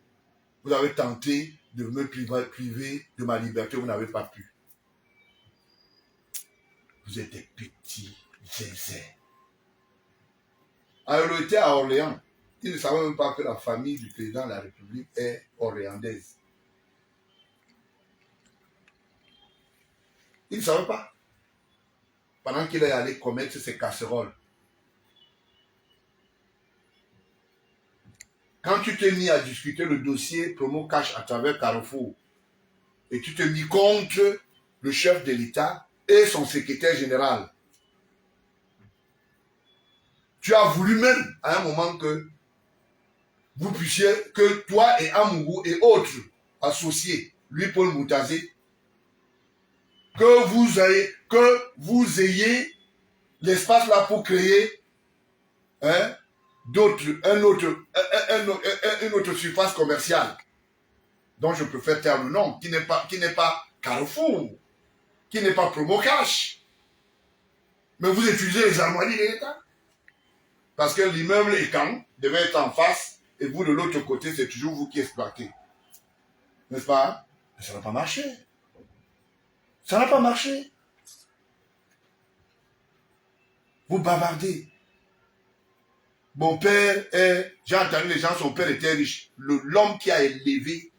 Vous avez tenté de me priver de ma liberté, vous n'avez pas pu. Vous êtes des petits zézés. Alors, il était à Orléans. Il ne savait même pas que la famille du président de la République est orléandaise. Il ne savait pas. Pendant qu'il est allé commettre ses casseroles. Quand tu t'es mis à discuter le dossier promo cash à travers Carrefour et tu t'es mis contre le chef de l'État et son secrétaire général, tu as voulu même à un moment que vous puissiez, que toi et Amougou et autres associés, lui Paul Moutazé, que vous ayez l'espace là pour créer une autre surface commerciale dont je préfère taire le nom, qui n'est pas Carrefour, qui n'est pas Promo Cash. Mais vous utilisez les armoiries de l'État. Parce que l'immeuble étant devait être en face et vous de l'autre côté, c'est toujours vous qui exploitez. N'est-ce pas? Mais ça n'a pas marché. Ça n'a pas marché. Vous bavardez. Mon père est... J'ai entendu les gens, son père était riche. L'homme qui a élevé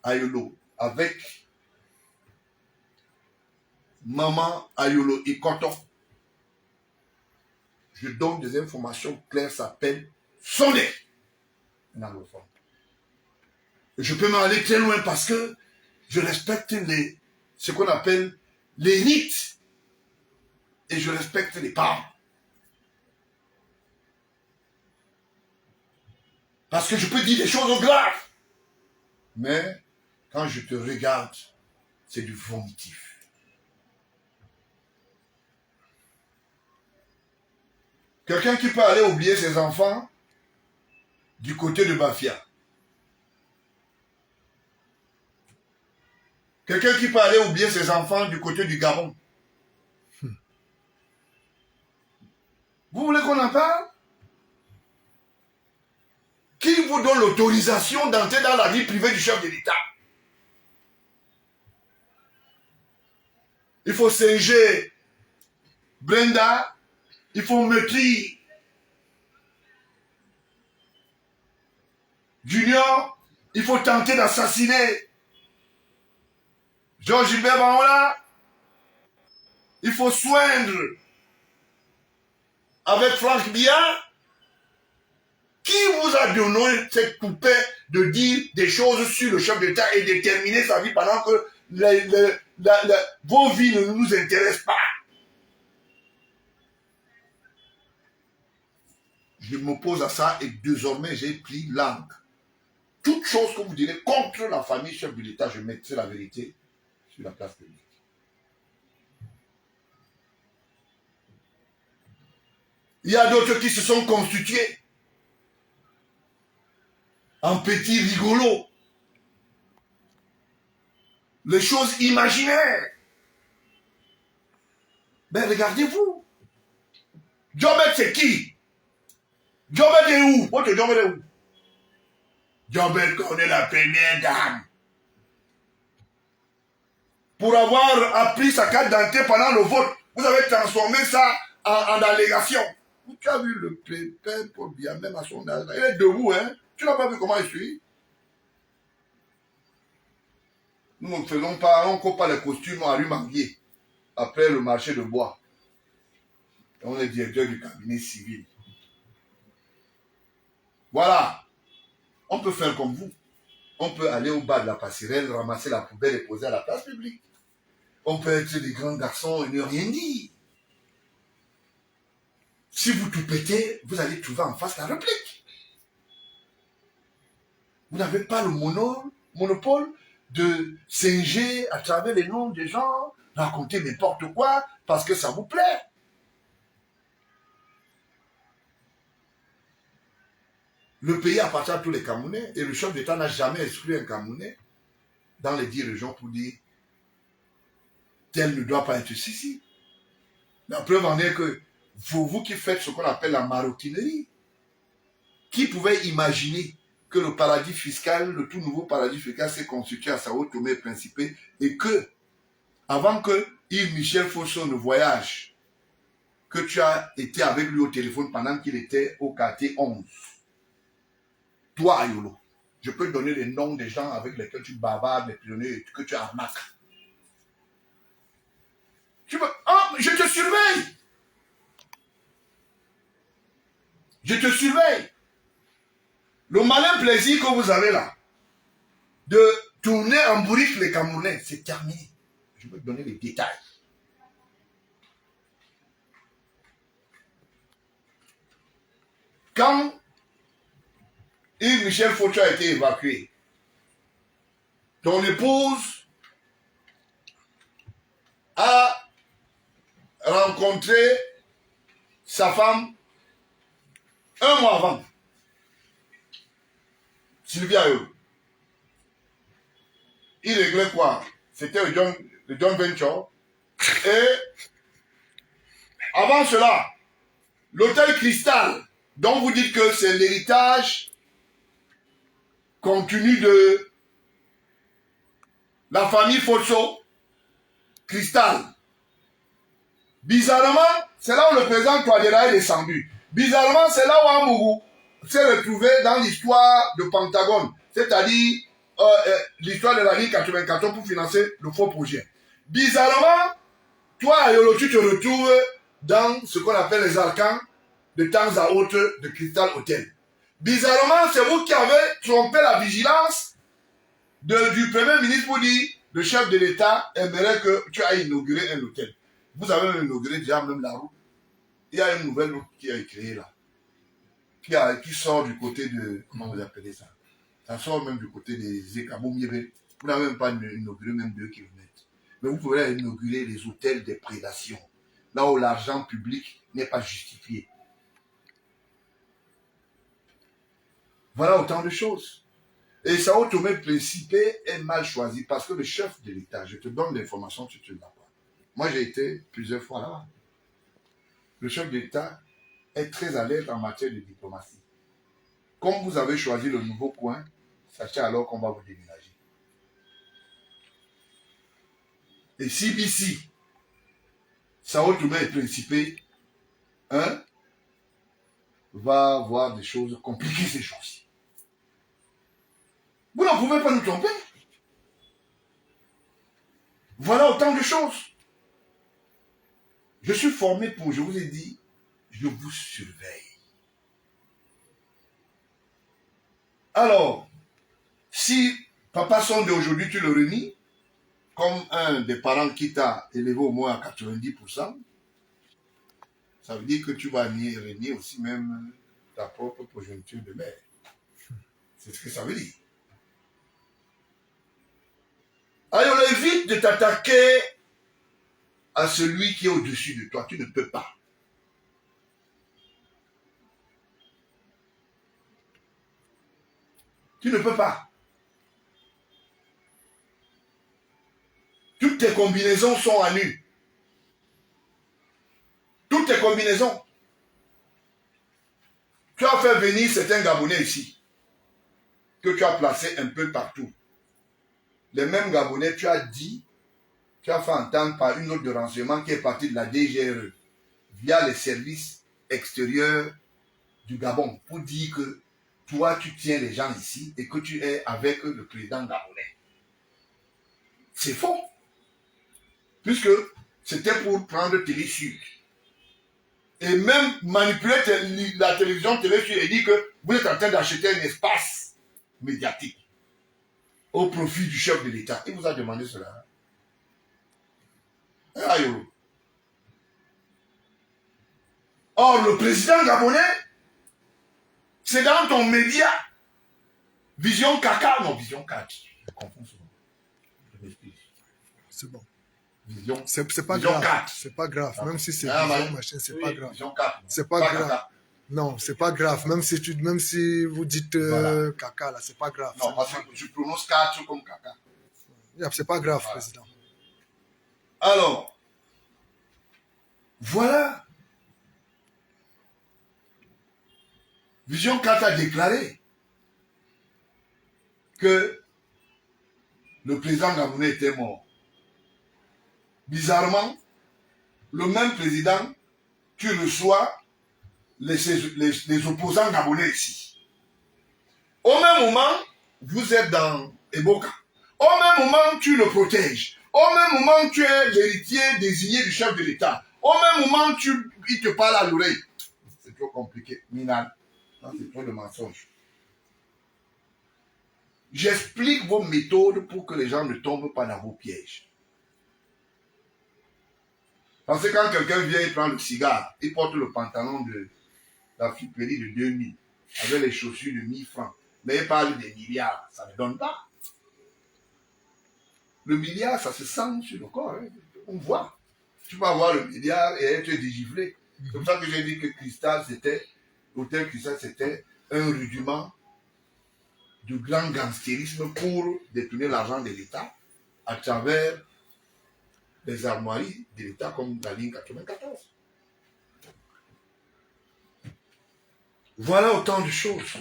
Ayolo avec maman Ayolo et Koto. Je donne des informations claires, ça s'appelle Sondé. Je peux m'aller très loin parce que je respecte ce qu'on appelle les rites. Et je respecte les parents. Parce que je peux dire des choses graves. Mais quand je te regarde, c'est du vomitif. Quelqu'un qui peut aller oublier ses enfants du côté de Bafia. Quelqu'un qui peut aller oublier ses enfants du côté du Gabon. Vous voulez qu'on en parle? Qui vous donne l'autorisation d'entrer dans la vie privée du chef de l'État? Il faut singer Brenda, il faut meurtrir. Junior, il faut tenter d'assassiner. Georges Gilbert Baola, il faut soindre avec Franck Biya. Qui vous a donné cette poupée de dire des choses sur le chef d'État et déterminer sa vie pendant que vos vies ne nous intéressent pas? Je m'oppose à ça et désormais j'ai pris langue. Toute chose que vous direz contre la famille chef de l'État, je mettrai la vérité sur la place publique. Il y a d'autres qui se sont constitués en petits rigolos. Les choses imaginaires. Ben regardez-vous. Jobet c'est qui? Jobet est où? Votre Jobet est où? Jobet connaît la première dame. Pour avoir appris sa carte d'identité pendant le vote, vous avez transformé ça en allégation. Tu as vu le pépin pour bien, même à son âge. Il est debout, hein? Tu n'as pas vu comment il suit? Nous ne faisons pas, on ne coupe pas les costumes à rue Manguier, après le marché de bois. Et on est directeur du cabinet civil. Voilà. On peut faire comme vous. On peut aller au bas de la passerelle, ramasser la poubelle et poser à la place publique. On peut être des grands garçons et ne rien dire. Si vous tout pétez, vous allez trouver en face la réplique. Vous n'avez pas le monopole de singer à travers les noms des gens, raconter n'importe quoi parce que ça vous plaît. Le pays appartient à tous les Camerounais et le chef d'État n'a jamais exclu un Camerounais dans les 10 régions pour dire tel ne doit pas être ceci. La preuve en est que vous qui faites ce qu'on appelle la maroquinerie, qui pouvait imaginer que le paradis fiscal, le tout nouveau paradis fiscal s'est constitué à Sao Tomé et Principe et que, avant que Yves Michel Fosso ne voyage, que tu as été avec lui au téléphone pendant qu'il était au quartier 11. Toi, Ayolo, je peux te donner les noms des gens avec lesquels tu bavardes, les prisonniers, que tu arnaques. Je te surveille. Je te surveille. Le malin plaisir que vous avez là, de tourner en bourrique les Camerounais, c'est terminé. Je vais te donner les détails. Quand Yves Michel Fosso a été évacué, ton épouse a rencontré sa femme un mois avant. Sylvia Yo. Il réglait quoi? C'était le John Venture. Et avant cela, l'hôtel Cristal, dont vous dites que c'est l'héritage continu de la famille Fosso, Cristal. Bizarrement, c'est là où le président Touadéra est descendu. Bizarrement, c'est là où Amourou s'est retrouvé dans l'histoire de Pentagone, c'est-à-dire l'histoire de la ligne 94 pour financer le faux projet. Bizarrement, toi, Ayolo, tu te retrouves dans ce qu'on appelle les arcans de temps à autre de Cristal Hotel. Bizarrement, c'est vous qui avez trompé la vigilance du Premier ministre pour dire le chef de l'État aimerait que tu ailles inaugurer un hôtel. Vous avez même inauguré déjà même la route. Il y a une nouvelle route qui a été créée là. Qui sort du côté de... Comment vous appelez ça? Ça sort même du côté des Ekaboum-Yébé. Vous n'avez même pas inauguré même 2 km. Mais vous pouvez inaugurer les hôtels des prédations. Là où l'argent public n'est pas justifié. Voilà autant de choses. Et Sao Tomé Principe est mal choisi parce que le chef de l'État, je te donne l'information, tu ne l'as pas. Moi, j'ai été plusieurs fois là-bas. Le chef de l'État est très à l'aise en matière de diplomatie. Comme vous avez choisi le nouveau coin, sachez alors qu'on va vous déménager. Et CBC, Sao Tomé Principe, hein, va voir des choses compliquées ces jours-ci. Vous ne pouvez pas nous tromper. Voilà autant de choses. Je suis formé pour, je vous ai dit, je vous surveille. Alors, si Papa Sondé aujourd'hui tu le renies, comme un des parents qui t'a élevé au moins à 90%, ça veut dire que tu vas renier aussi même ta propre progéniture de mère. C'est ce que ça veut dire. Alors évite de t'attaquer à celui qui est au-dessus de toi. Tu ne peux pas. Tu ne peux pas. Toutes tes combinaisons sont à nu. Toutes tes combinaisons. Tu as fait venir certains Gabonais ici, que tu as placés un peu partout. Les mêmes Gabonais, tu as dit, tu as fait entendre par une note de renseignement qui est partie de la DGRE, via les services extérieurs du Gabon, pour dire que toi, tu tiens les gens ici et que tu es avec le président gabonais. C'est faux. Puisque c'était pour prendre Télé Sud. Et même manipuler la télévision Télé Sud et dire que vous êtes en train d'acheter un espace médiatique au profit du chef de l'État. Il vous a demandé cela. Or, le président gabonais, c'est dans ton média, Vision Caca, non, Vision 4. Je confonds souvent. Je m'explique. C'est bon. Vision. C'est pas Vision grave. 4. C'est pas grave. Même si c'est Ah, vision, ouais. machin, c'est Oui, pas grave. Vision 4. C'est pas grave. Caca. Non, c'est pas grave. Même si vous dites Voilà. caca, là, c'est pas grave. Non, parce que je prononce 4 comme caca. C'est pas grave, Voilà. président. Alors, voilà. Vision 4 a déclaré que le président gabonais était mort. Bizarrement, le même président, tu reçois les opposants gabonais ici. Au même moment, vous êtes dans Eboka. Au même moment, tu le protèges. Au même moment, tu es l'héritier désigné du chef de l'État. Au même moment, il te parle à l'oreille. C'est trop compliqué. Minal, c'est trop de mensonges. J'explique vos méthodes pour que les gens ne tombent pas dans vos pièges. Parce que quand quelqu'un vient, il prend le cigare, il porte le pantalon de la friperie de 2000, avec les chaussures de 1000 francs, mais il parle des milliards, ça ne donne pas. Le milliard, ça se sent sur le corps, hein. On voit. Tu peux avoir le milliard et être dégivré. C'est pour ça que j'ai dit que l'hôtel Cristal, c'était un rudiment du grand gangstérisme pour détourner l'argent de l'État à travers les armoiries de l'État comme la ligne 94. Voilà autant de choses.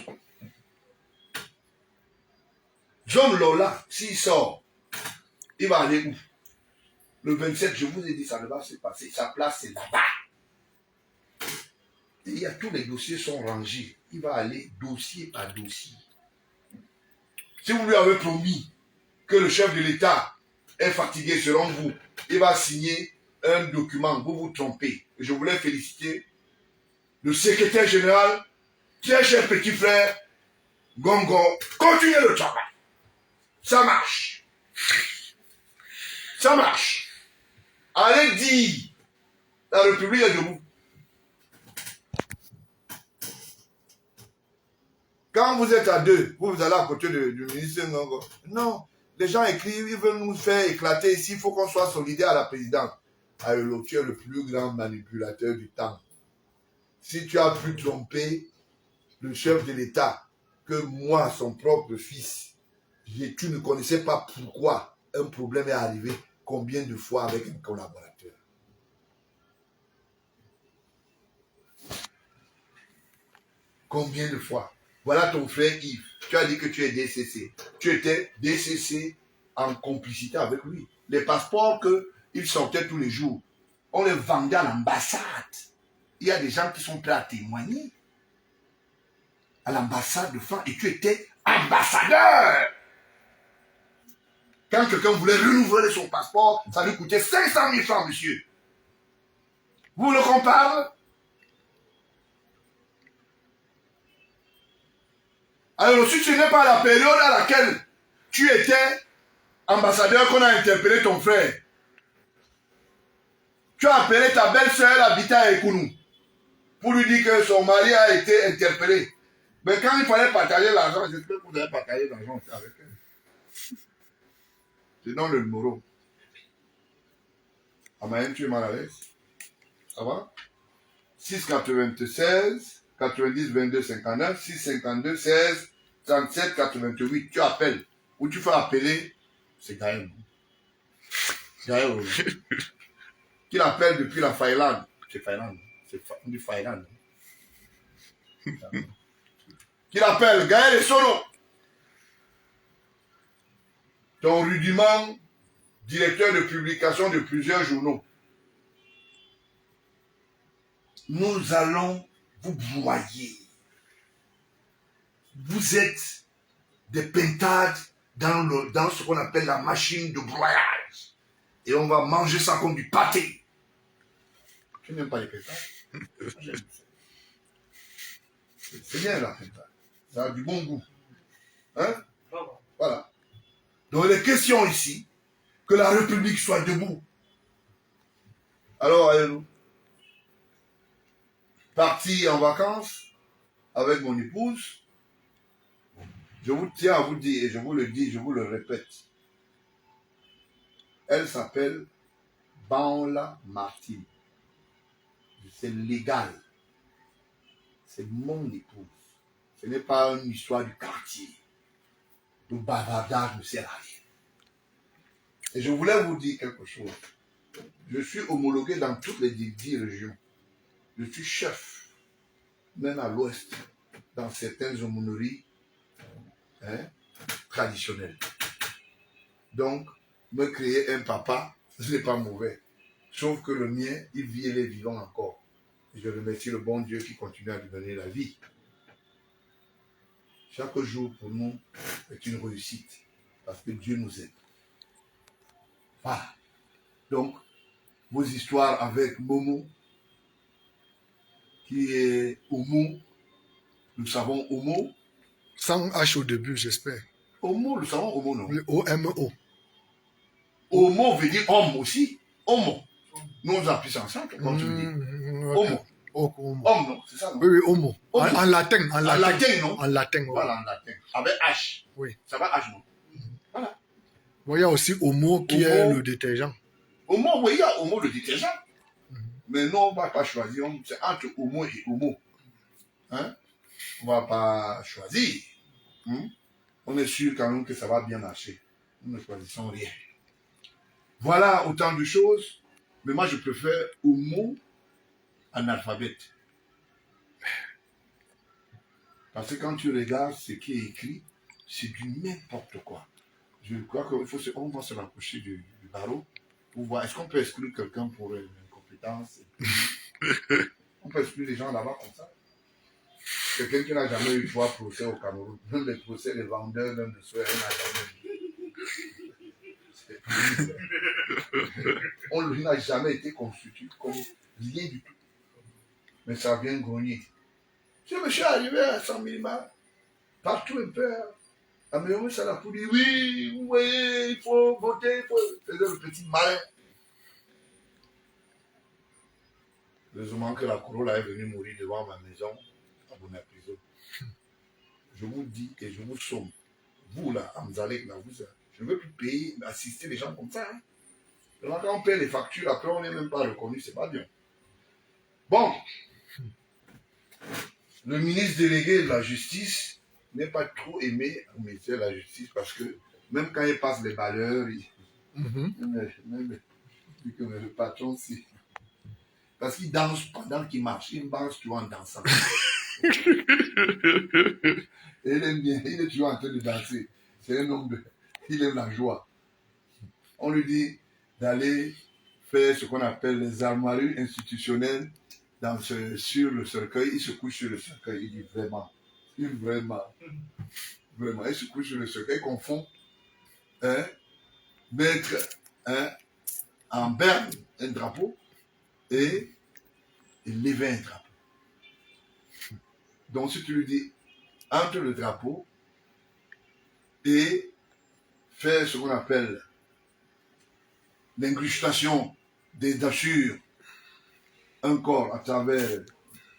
John Lola, s'il sort, il va aller où? Le 27, je vous ai dit, ça ne va se passer. Sa place, c'est là-bas. Et il y a tous les dossiers sont rangés. Il va aller dossier par dossier. Si vous lui avez promis que le chef de l'État est fatigué selon vous, il va signer un document, vous vous trompez. Je voulais féliciter le secrétaire général, très cher petit frère, Gongo. Continuez le travail. Ça marche. Ça marche. Allez dire, la République est debout. Quand vous êtes à deux, vous allez à côté du ministre Ngongo. Non, les gens écrivent, ils veulent nous faire éclater ici, il faut qu'on soit solidaire à la présidente. Alors, tu es le plus grand manipulateur du temps. Si tu as pu tromper le chef de l'État, que moi, son propre fils, tu ne connaissais pas pourquoi un problème est arrivé, combien de fois avec un collaborateur. Combien de fois? Voilà ton frère Yves. Tu as dit que tu es DCC. Tu étais DCC en complicité avec lui. Les passeports qu'il sortait tous les jours, on les vendait à l'ambassade. il y a des gens qui sont prêts à témoigner à l'ambassade de France et tu étais ambassadeur. Quand quelqu'un voulait renouveler son passeport, ça lui coûtait 500 000 francs, monsieur. Vous le comparez? Alors, si tu n'es pas à la période à laquelle tu étais ambassadeur qu'on a interpellé ton frère, tu as appelé ta belle-sœur, elle habitait à Ekounou, pour lui dire que son mari a été interpellé. Mais quand il fallait partager l'argent, j'espère que vous avez partagé l'argent avec elle. Je donne le numéro. Amayen, tu es mal à l'aise? Ça va? 696 90 22 59 652 16 37 88. Tu appelles. Ou tu fais appeler. C'est Gaël. Gaël. Qu'il appelle depuis la Finlande. C'est Finlande. C'est du Finlande. Qu'il appelle Gaël et Sono. Ton rudiment, directeur de publication de plusieurs journaux. Nous allons vous broyer. Vous êtes des pentades dans ce qu'on appelle la machine de broyage. Et on va manger ça comme du pâté. Tu n'aimes pas les pentades? C'est bien la pentade. Ça a du bon goût. Hein? Voilà. Donc il est question ici que la République soit debout. Alors, allez-nous. Parti en vacances avec mon épouse, je vous tiens à vous dire, et je vous le dis, je vous le répète, elle s'appelle Baola Martin. C'est légal. C'est mon épouse. Ce n'est pas une histoire du quartier. Le bavardage ne sert à rien. Et je voulais vous dire quelque chose. Je suis homologué dans toutes les 10 régions. Je suis chef, même à l'ouest, dans certaines aumôneries traditionnelles. Donc, me créer un papa, ce n'est pas mauvais. Sauf que le mien, il vit et il est vivant encore. Et je remercie le bon Dieu qui continue à lui donner la vie. Chaque jour pour nous est une réussite. Parce que Dieu nous aide. Voilà. Donc, vos histoires avec Momo, qui est Homo, nous savons Homo. Sans H au début, j'espère. Homo, nous savons Homo, non? Le O-M-O. Homo veut dire homme aussi. Homo. Nous, on appuie ça ensemble, comme tu le dis. Homo. Homo. Homme, non? C'est ça, non? Oui, oui, homo. Homo. En latin. En latin, non? En latin, oui. Voilà, en latin. Avec H. Oui. Ça va H, non? Voilà. Bon, il y a aussi homo qui est le détergent. Homo, oui, il y a Homo le détergent. Mais nous, on ne va pas choisir. C'est entre Homo et Homo. Hein? On ne va pas choisir. On est sûr quand même que ça va bien marcher. Nous ne choisissons rien. Voilà autant de choses. Mais moi, je préfère Homo analphabète. Parce que quand tu regardes ce qui est écrit, c'est du n'importe quoi. Je crois qu'on va se rapprocher du barreau pour voir. Est-ce qu'on peut exclure quelqu'un pour une incompétence? On peut exclure les gens là-bas comme ça. Quelqu'un qui n'a jamais eu 3 procès au Cameroun. Même les procès des vendeurs, même de soeurs, il n'a jamais eu. On n'a jamais été constitué comme rien du tout. Mais ça vient grogner. Je me suis arrivé à 100 000 balles. Partout un peu. À Méomé, ça l'a pour dire oui, vous voyez, il faut voter, il faut. C'est le petit malin. Heureusement que la Corolla est venue mourir devant ma maison à Bonaprison. Je vous dis et je vous somme. Vous là, Amzalek, là, vous, je ne veux plus payer, assister les gens comme ça. Hein. Quand on paie les factures, après on n'est même pas reconnu, c'est pas bien. Bon. Le ministre délégué de la justice n'est pas trop aimé au ministère de la justice parce que même quand il passe les balayeurs, même le patron, c'est. Parce qu'il danse pendant qu'il marche. Il marche toujours en dansant. Et il aime bien. Il est toujours en train de danser. C'est un homme il aime la joie. On lui dit d'aller faire ce qu'on appelle les armoiries institutionnelles sur le cercueil, il se couche sur le cercueil, il dit vraiment, il se couche sur le cercueil, il confond mettre en berne un drapeau et lever un drapeau. Donc si tu lui dis, entre le drapeau et faire ce qu'on appelle l'incrustation des dachures, un corps à travers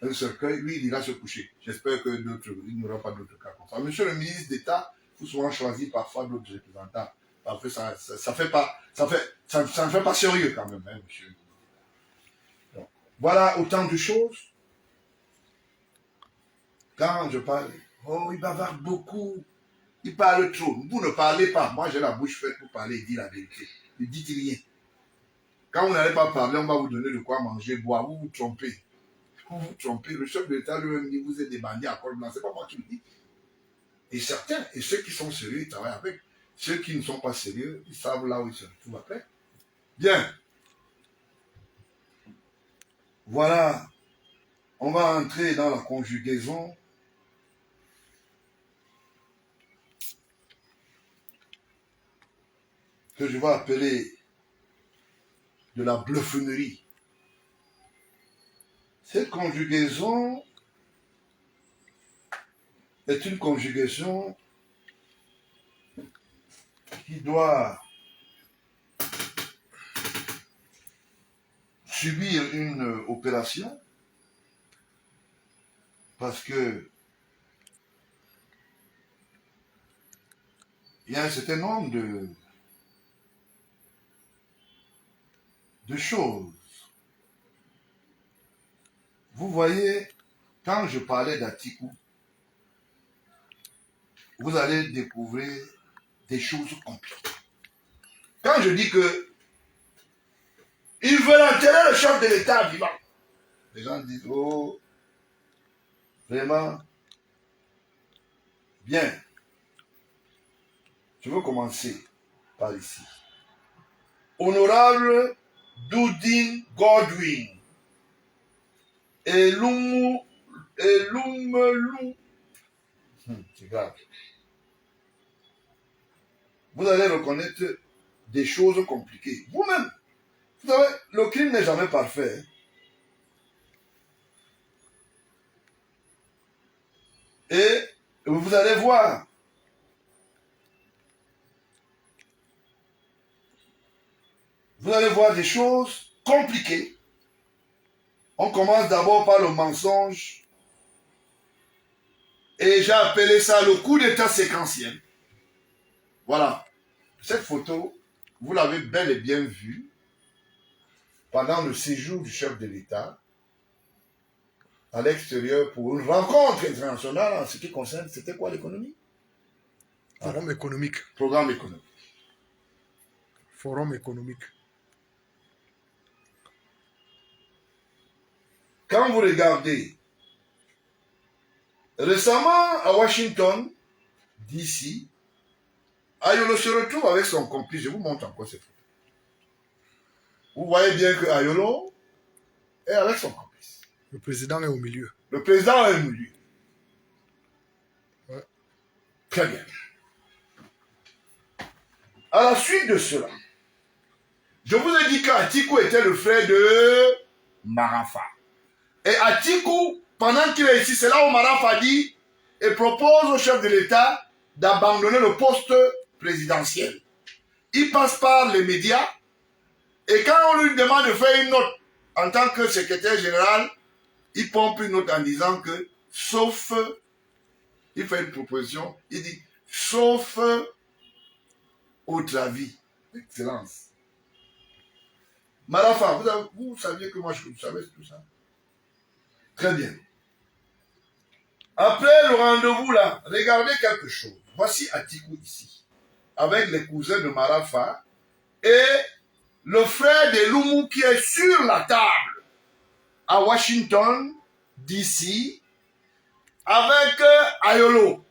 un cercueil, lui, il ira se coucher. J'espère que il n'y aura pas d'autres cas comme ça. Monsieur le ministre d'État, vous souvent choisi parfois d'autres représentants. Après, ça ne fait pas sérieux quand même, hein, monsieur. Donc, voilà autant de choses. Quand je parle, oh, il bavarde beaucoup, il parle trop. Vous ne parlez pas. Moi, j'ai la bouche faite pour parler et dire la vérité. Ne dites rien. Quand vous n'allez pas parler, on va vous donner de quoi manger, boire. Vous vous trompez. Vous vous trompez. Le chef de l'État lui-même dit, vous êtes des bandits à col blanc. Ce n'est pas moi qui le dis. Et certains, et ceux qui sont sérieux, ils travaillent avec. Ceux qui ne sont pas sérieux, ils savent là où ils se retrouvent après. Bien. Voilà. On va entrer dans la conjugaison. Que je vais appeler de la bluffonnerie. Cette conjugaison est une conjugaison qui doit subir une opération parce que il y a un certain nombre de choses. Vous voyez, quand je parlais d'Atiku, vous allez découvrir des choses compliquées. Quand je dis que ils veulent enterrer le chef de l'État vivant, les gens disent, oh, vraiment, bien. Je veux commencer par ici. Honorable Doudin Godwin et Lumelu. C'est grave. Vous allez reconnaître des choses compliquées. Vous-même, vous savez, le crime n'est jamais parfait. Et vous allez voir. Vous allez voir des choses compliquées. On commence d'abord par le mensonge. Et j'ai appelé ça le coup d'état séquentiel. Voilà. Cette photo, vous l'avez bel et bien vue pendant le séjour du chef de l'État à l'extérieur pour une rencontre internationale en ce qui concerne, c'était quoi l'économie? Forum économique. Programme économique. Forum économique. Quand vous regardez, récemment à Washington, DC, Ayolo se retrouve avec son complice. Je vous montre encore cette photo. Vous voyez bien que Ayolo est avec son complice. Le président est au milieu. Le président est au milieu. Ouais. Très bien. À la suite de cela, je vous ai dit qu'Atiku était le frère de Marafa. Et Atiku, pendant qu'il est ici, c'est là où Marafa dit et propose au chef de l'État d'abandonner le poste présidentiel. Il passe par les médias et quand on lui demande de faire une note en tant que secrétaire général, il pompe une note en disant que, sauf, il fait une proposition, il dit, sauf autre avis, excellence. Marafa, vous saviez que moi je savais tout ça? Très bien. Après le rendez-vous là, regardez quelque chose. Voici Atiku ici, avec les cousins de Marafa et le frère de Lumu qui est sur la table à Washington, D.C., avec Ayolo,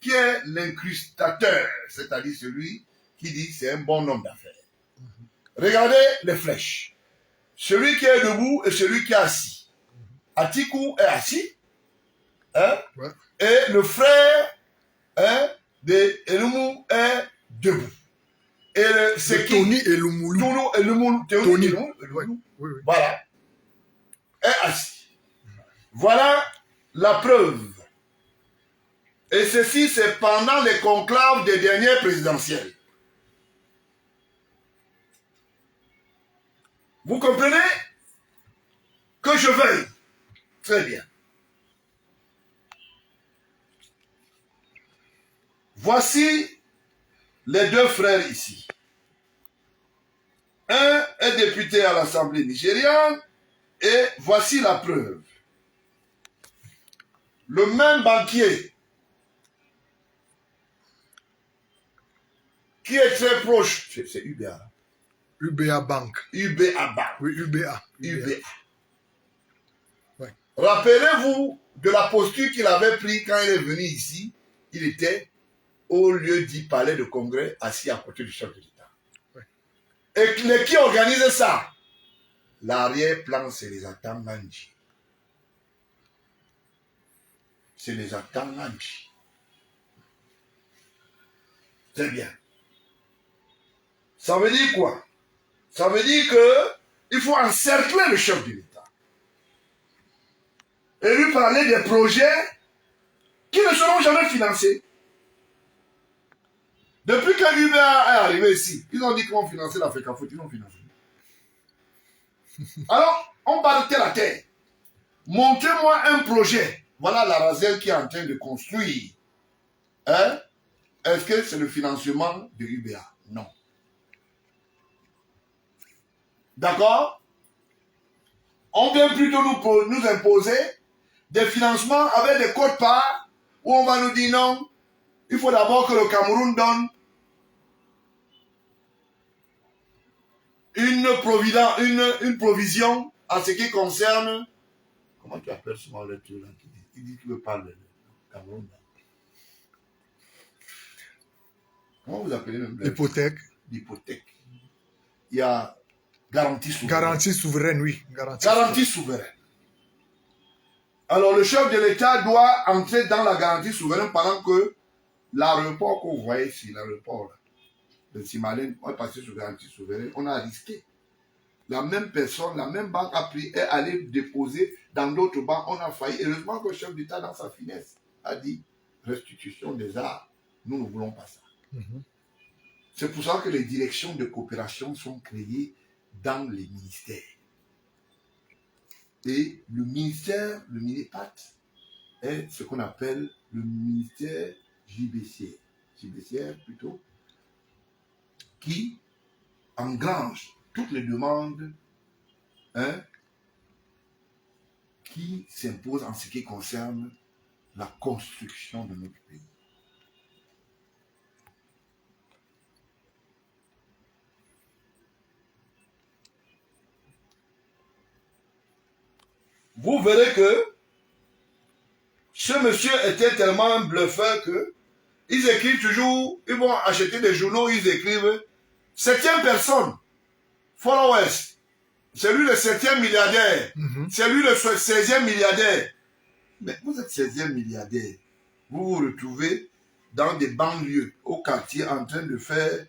qui est l'incrustateur, c'est-à-dire celui qui dit c'est un bon homme d'affaires. Regardez les flèches. Celui qui est debout et celui qui est assis. Atiku est assis, hein, Ouais. et le frère de Elumu est debout. Et c'est qui? Tony Elumulu. Tony. Oui, oui, oui. Voilà. Est assis. Voilà la preuve. Et ceci, c'est pendant les conclaves des dernières présidentielles. Vous comprenez? Que je veuille. Très bien. Voici les deux frères ici. Un est député à l'Assemblée nigériane et voici la preuve. Le même banquier qui est très proche, c'est UBA. UBA Bank. UBA Bank. Oui, UBA. UBA. Ouais. Rappelez-vous de la posture qu'il avait prise quand il est venu ici. Il était au lieu dit palais de congrès, assis à côté du chef de l'État. Ouais. Et qui organise ça? L'arrière-plan, c'est les Atanganji. C'est les Atanganji. Très bien. Ça veut dire quoi? Ça veut dire que il faut encercler le chef de l'État. Et lui parler des projets qui ne seront jamais financés. Depuis que l'UBA est arrivé ici, ils ont dit qu'ils vont financer la FECAFOOT, ils l'ont financé. Alors, on parle terre à terre. Montrez-moi un projet. Voilà la Rasel qui est en train de construire. Hein? Est-ce que c'est le financement de l'UBA? Non. D'accord? On vient plutôt nous imposer des financements avec des quotes-parts où on va nous dire non, il faut d'abord que le Cameroun donne une provision en ce qui concerne. Comment tu appelles ce mot-là? Il dit qu'il veut parler du Cameroun. Comment vous appelez même L'hypothèque. L'hypothèque. Il y a garantie souveraine. Garantie souveraine, oui. Garantie souveraine. Alors le chef de l'État doit entrer dans la garantie souveraine pendant que l'aéroport que vous voyez ici, l'aéroport de Simalène, on est passé sur garantie souveraine, on a risqué. La même personne, la même banque a pris, est allée déposer dans d'autres banques, on a failli. Heureusement que le chef d'État, dans sa finesse, a dit restitution des arts, nous ne voulons pas ça. C'est pour ça que les directions de coopération sont créées dans les ministères. Et le ministère, le MINEPAT, est ce qu'on appelle le ministère JBCR plutôt, qui engrange toutes les demandes qui s'imposent en ce qui concerne la construction de notre pays. Vous verrez que ce monsieur était tellement un bluffeur que ils écrivent toujours, ils vont acheter des journaux, ils écrivent 7e personne, followers, c'est lui le 7e milliardaire, c'est lui le 16e milliardaire. Mais vous êtes 16e milliardaire, vous vous retrouvez dans des banlieues, au quartier, en train de faire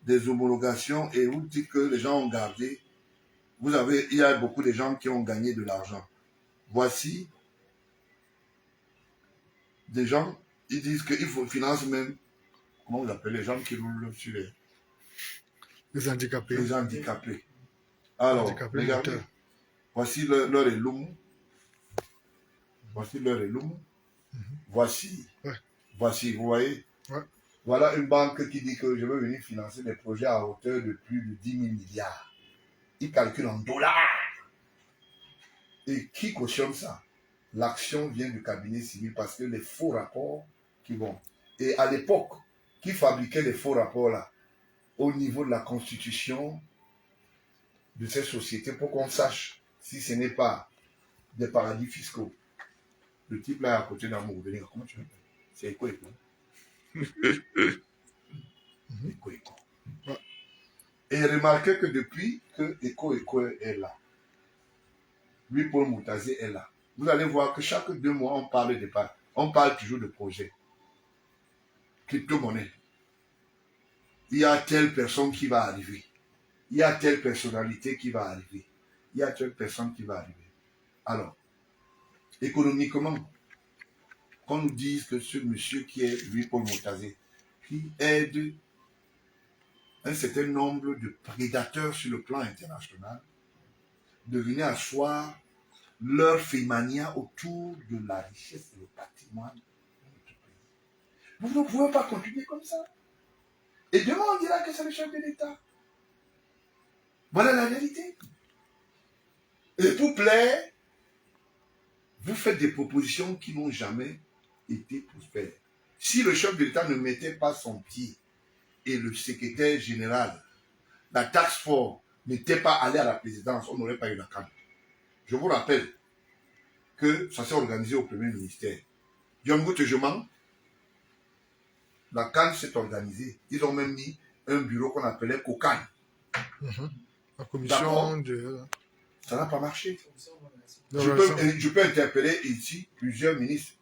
des homologations et vous dites que les gens ont gardé. Il y a beaucoup de gens qui ont gagné de l'argent. Voici des gens, ils disent qu'il faut financer même, comment vous appelez les gens qui roulent sur les handicapés. Les handicapés. Alors, handicapés regardez, moteurs. voici leur éloum. Voici leur éloum. Voici, vous voyez. Ouais. Voilà une banque qui dit que je veux venir financer des projets à hauteur de plus de 10 000 milliards. Ils calculent en dollars. Et qui cautionne ça? L'action vient du cabinet civil parce que les faux rapports qui vont. Et à l'époque, qui fabriquait les faux rapports-là, au niveau de la constitution de ces sociétés, pour qu'on sache si ce n'est pas des paradis fiscaux. Le type là à côté d'Amour, comment tu l'appelles? C'est Eko. Eko. Et remarquez que depuis que Eko est là, lui, Paul Moutazé est là. vous allez voir que chaque 2 mois, on parle d'épargne. On parle toujours de projet. Crypto-monnaie. Il y a telle personne qui va arriver. Il y a telle personnalité qui va arriver. Il y a telle personne qui va arriver. Alors, économiquement, qu'on nous dise que ce monsieur qui est lui, Paul Montazé, qui aide un certain nombre de prédateurs sur le plan international, de venir asseoir leur fémania autour de la richesse et le patrimoine de notre pays. Vous ne pouvez pas continuer comme ça. Et demain, on dira que c'est le chef de l'État. Voilà la vérité. Et pour plaire, vous faites des propositions qui n'ont jamais été prospères. Si le chef de l'État ne mettait pas son pied et le secrétaire général, la task force n'était pas allé à la présidence, on n'aurait pas eu la CAN. Je vous rappelle que ça s'est organisé au premier ministère. Diongo Tejeman, la CAN s'est organisée. Ils ont même mis un bureau qu'on appelait COCAN. La commission de... Ça n'a pas marché. Je peux interpeller ici plusieurs ministres,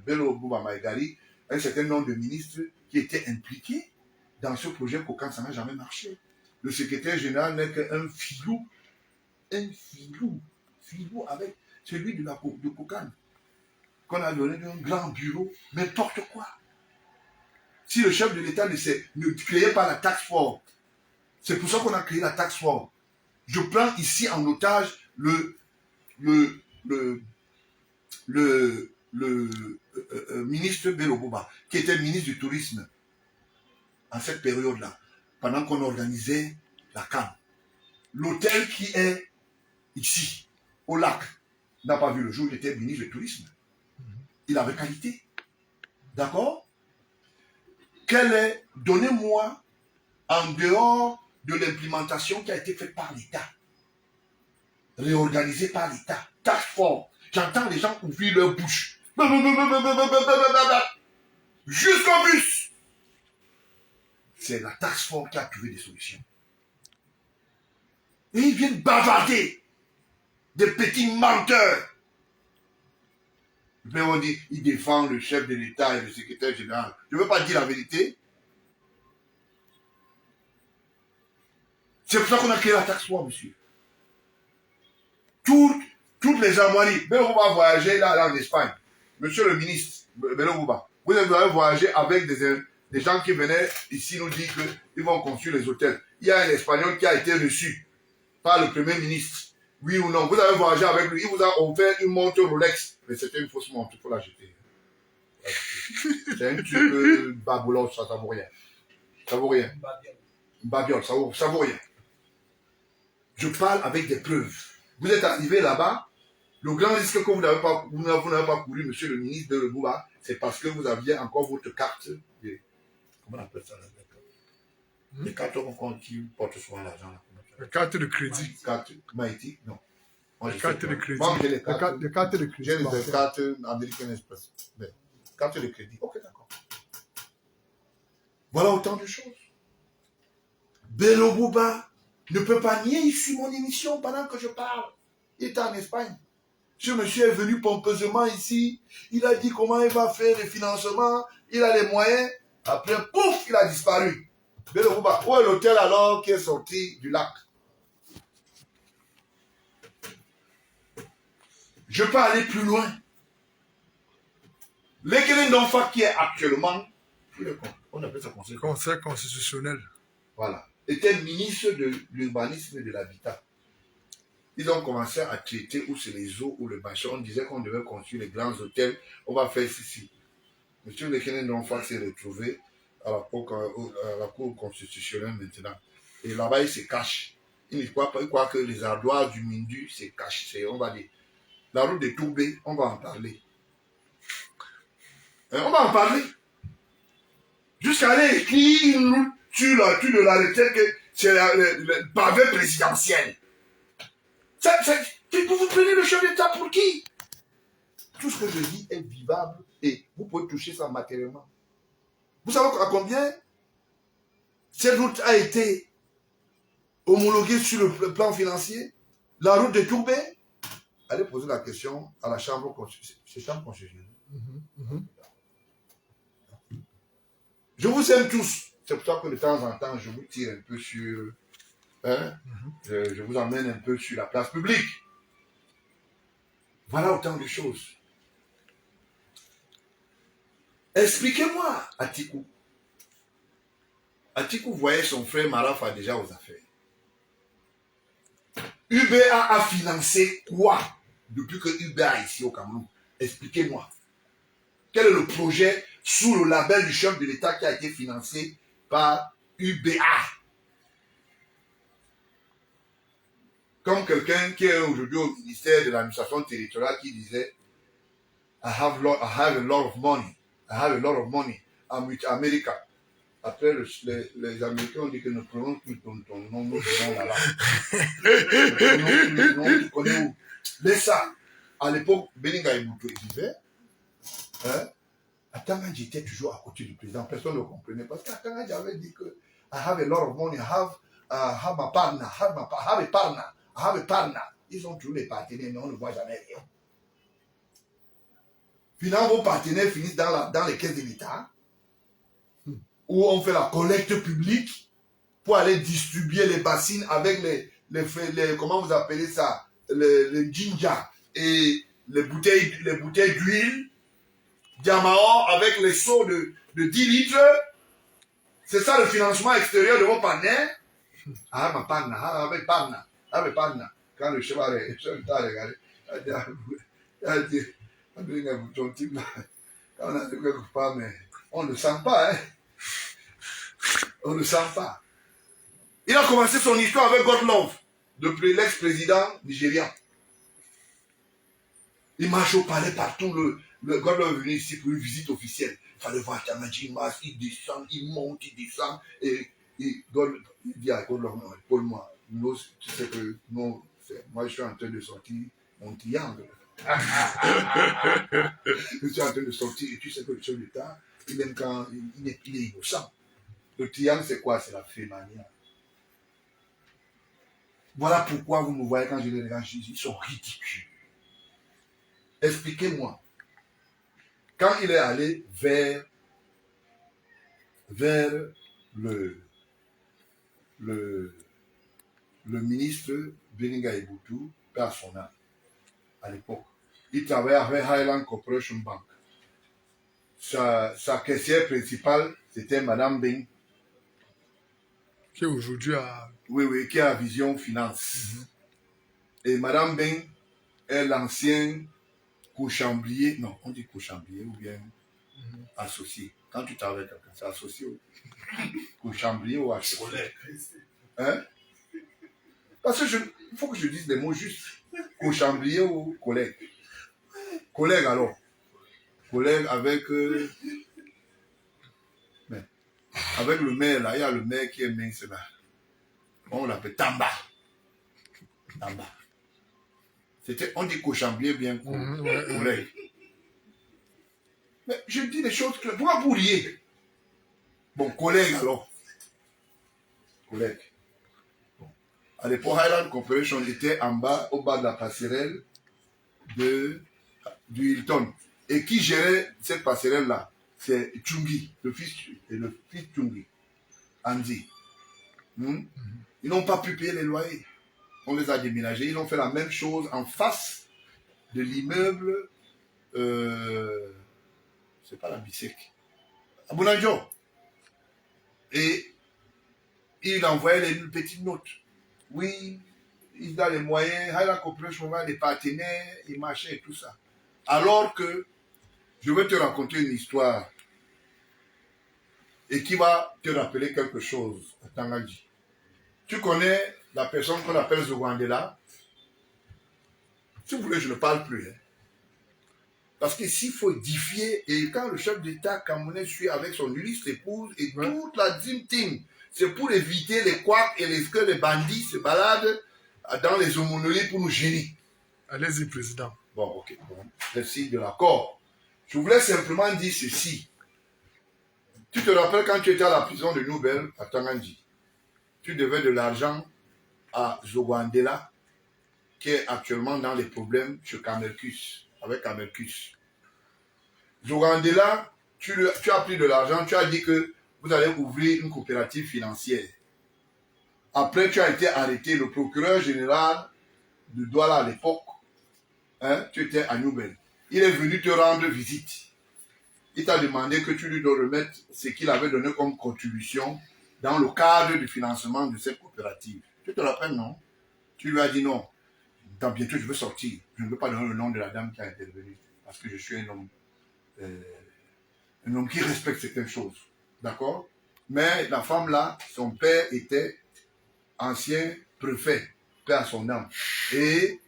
Bello Bouba Maïgari, un certain nombre de ministres qui étaient impliqués dans ce projet COCAN. Ça n'a jamais marché. Le secrétaire général n'est qu'un filou avec celui de COCAN, qu'on a donné un grand bureau, n'importe quoi. Si le chef de l'État ne créait pas la task force, c'est pour ça qu'on a créé la task force. Je prends ici en otage le ministre Bello Bouba, qui était ministre du Tourisme en cette période-là, pendant qu'on organisait la CAN. L'hôtel qui est ici, au lac, n'a pas vu le jour, il était ministre du Tourisme. Il avait qualité. D'accord? Donnez-moi, en dehors de l'implémentation qui a été faite par l'État, réorganisée par l'État, task force, j'entends les gens ouvrir leur bouche. Jusqu'au bus. C'est la task force qui a trouvé des solutions. Et ils viennent bavarder. Des petits menteurs. Mais on dit, ils défendent le chef de l'État et le secrétaire général. Je ne veux pas dire la vérité. C'est pour ça qu'on a créé la task force, monsieur. Toutes les armoiries. Bello Bouba voyager là en Espagne. Monsieur le ministre, Bello Bouba, vous avez voyagé avec des gens qui venaient ici nous dire qu'ils vont construire les hôtels. Il y a un Espagnol qui a été reçu par le Premier ministre. Oui ou non, vous avez voyagé avec lui, il vous a offert une montre Rolex. Mais c'était une fausse montre, il faut la jeter. C'est un truc baboulos, ça vaut rien. Ça vaut rien. Babiole, ça vaut rien. Je parle avec des preuves. Vous êtes arrivé là-bas, le grand risque que vous n'avez pas couru, monsieur le ministre de Bouba, c'est parce que vous aviez encore votre carte de... Comment on appelle ça là? Les cartes qui portent souvent l'argent. La carte de crédit. Carte Maïti, non. La carte de crédit. Moi, j'ai les cartes de crédit. J'ai les cartes American Express. Mais, carte de crédit. Ok, d'accord. Voilà autant de choses. Bello Bouba ne peut pas nier ici mon émission pendant que je parle. Il est en Espagne. Ce monsieur est venu pompeusement ici. Il a dit comment il va faire les financements. Il a les moyens. Après, pouf, il a disparu. Bello Bouba, où est l'hôtel alors qui est sorti du lac? Je peux aller plus loin. L'Ekenen Donfa qui est actuellement, on appelle ça Conseil constitutionnel. Voilà, était ministre de l'urbanisme et de l'habitat. Ils ont commencé à traiter où c'est les eaux ou le machin. On disait qu'on devait construire les grands hôtels. On va faire ceci. Monsieur L'Ekenen Donfa s'est retrouvé à la cour constitutionnelle maintenant. Et là-bas, il se cache. Il croit que les ardoises du Mindu se cachent. On va dire. La route de Toubé, on va en parler. On va en parler. Jusqu'à aller écrire une route sur la rue de la retraite que c'est le pavé présidentiel. Vous prenez le chef d'État pour qui? Tout ce que je dis est vivable et vous pouvez toucher ça matériellement. Vous savez à combien cette route a été homologuée sur le plan financier? La route de Toubé, allez poser la question à la chambre constitutionnelle. C'est chambre constitutionnelle. Je vous aime tous. C'est pour ça que de temps en temps, je vous tire un peu sur... Hein, je vous emmène un peu sur la place publique. Voilà autant de choses. Expliquez-moi, Atikou. Atikou voyait son frère Marafa déjà aux affaires. UBA a financé quoi depuis que UBA est ici au Cameroun? Expliquez-moi. Quel est le projet sous le label du chef de l'État qui a été financé par UBA? Comme quelqu'un qui est aujourd'hui au ministère de l'administration territoriale qui disait I have a lot of money. I have a lot of money. I'm with America. Après, les Américains ont dit que nous prenons plus ton nom, nous venons là-bas. Tu connais où? Laisse ça. À l'époque, Beninga Eboutou vivait. Atangadji était toujours à côté du président. Personne ne le comprenait. Parce qu'Atangadji avait dit que I have a lot of money. I have a partner. I have a partner. Ils ont tous les partenaires, mais on ne voit jamais rien. Finalement, vos partenaires finissent dans les caisses de l'État, où on fait la collecte publique pour aller distribuer les bassines avec les comment vous appelez ça, les ginger et les bouteilles d'huile, Diamant avec les seaux de 10 litres. C'est ça le financement extérieur de vos partenaires. Ah, ma partner, avec partner. Quand le chef a regardé, il a dit, ton type là, quand on a dit quelque part, mais on ne le sent pas, hein. On ne le sent pas. Il a commencé son histoire avec Godlove, depuis l'ex-président nigérian. Il marche au palais partout. Le Godlove est venu ici pour une visite officielle. Il fallait voir Tamadji, il descend, il monte, il descend. Et il dit à Godlove, épaule-moi. Tu sais que non, moi je suis en train de sortir mon triangle. Je suis en train de sortir et tu sais que le chef d'État, il aime quand il est innocent. Le triangle, c'est quoi? C'est la fémania. Voilà pourquoi vous me voyez quand je les regarde, ils sont ridicules. Expliquez-moi. Quand il est allé vers le ministre Beninga Eboutou, par son âme, à l'époque, il travaillait avec Highland Corporation Bank. Sa caissière principale, c'était Madame Bing. Qui est aujourd'hui à... Oui, qui a Vision Finance. Et Madame Bing est l'ancien Couchamblier, non, on dit Couchamblier ou bien associé. Quand tu travailles avec quelqu'un, c'est associé ou Couchamblier ou associé. Hein? Parce que il faut que je dise les mots justes. Couchamblier ou collègue. Collègue alors. Collègue avec... avec le maire là, il y a le maire qui est mince là. On l'appelle Tamba. On dit Couchamblier bien collègue. Mais je dis des choses que... Pourquoi vous riez? Bon, collègue alors. Collègue. Bon. À l'époque, Highland Corporation était en bas, au bas de la passerelle du Hilton. Et qui gérait cette passerelle-là? C'est Tchungi, le fils Tchungi, Andy. Ils n'ont pas pu payer les loyers. On les a déménagés. Ils ont fait la même chose en face de l'immeuble, c'est pas la Bisek, à Bounadjo. Et il envoyait une petite note. Oui, il a les moyens, Highland Corporation, des partenaires, il marchait et tout ça. Alors que je vais te raconter une histoire et qui va te rappeler quelque chose à Tangadji. Tu connais la personne qu'on appelle Zogwandela? Si vous voulez, je ne parle plus. Hein. Parce qu'ici, il faut édifier. Et quand le chef d'État camerounais suit avec son illustre épouse et toute la Dream Team, c'est pour éviter les couacs et que les bandits se baladent dans les aumôneries pour nous gêner. Allez-y, président. Bon, ok. Bon, merci de l'accord. Je voulais simplement dire ceci. Tu te rappelles quand tu étais à la prison de Nouvelle, à Tangadji, tu devais de l'argent à Zogwandela. qui est actuellement dans les problèmes chez Camercus, avec Camercus. Zogandela, tu as pris de l'argent, tu as dit que vous allez ouvrir une coopérative financière. Après, tu as été arrêté. Le procureur général de Douala à l'époque, hein, tu étais à Nouvelle. Il est venu te rendre visite. Il t'a demandé que tu lui dois remettre ce qu'il avait donné comme contribution dans le cadre du financement de cette coopérative. Tu te rappelles, non? Tu lui as dit non. Dans bientôt, je veux sortir. Je ne veux pas donner le nom de la dame qui a intervenu. Parce que je suis un homme qui respecte certaines choses. D'accord? Mais la femme là, son père était ancien préfet, paix à son âme. Et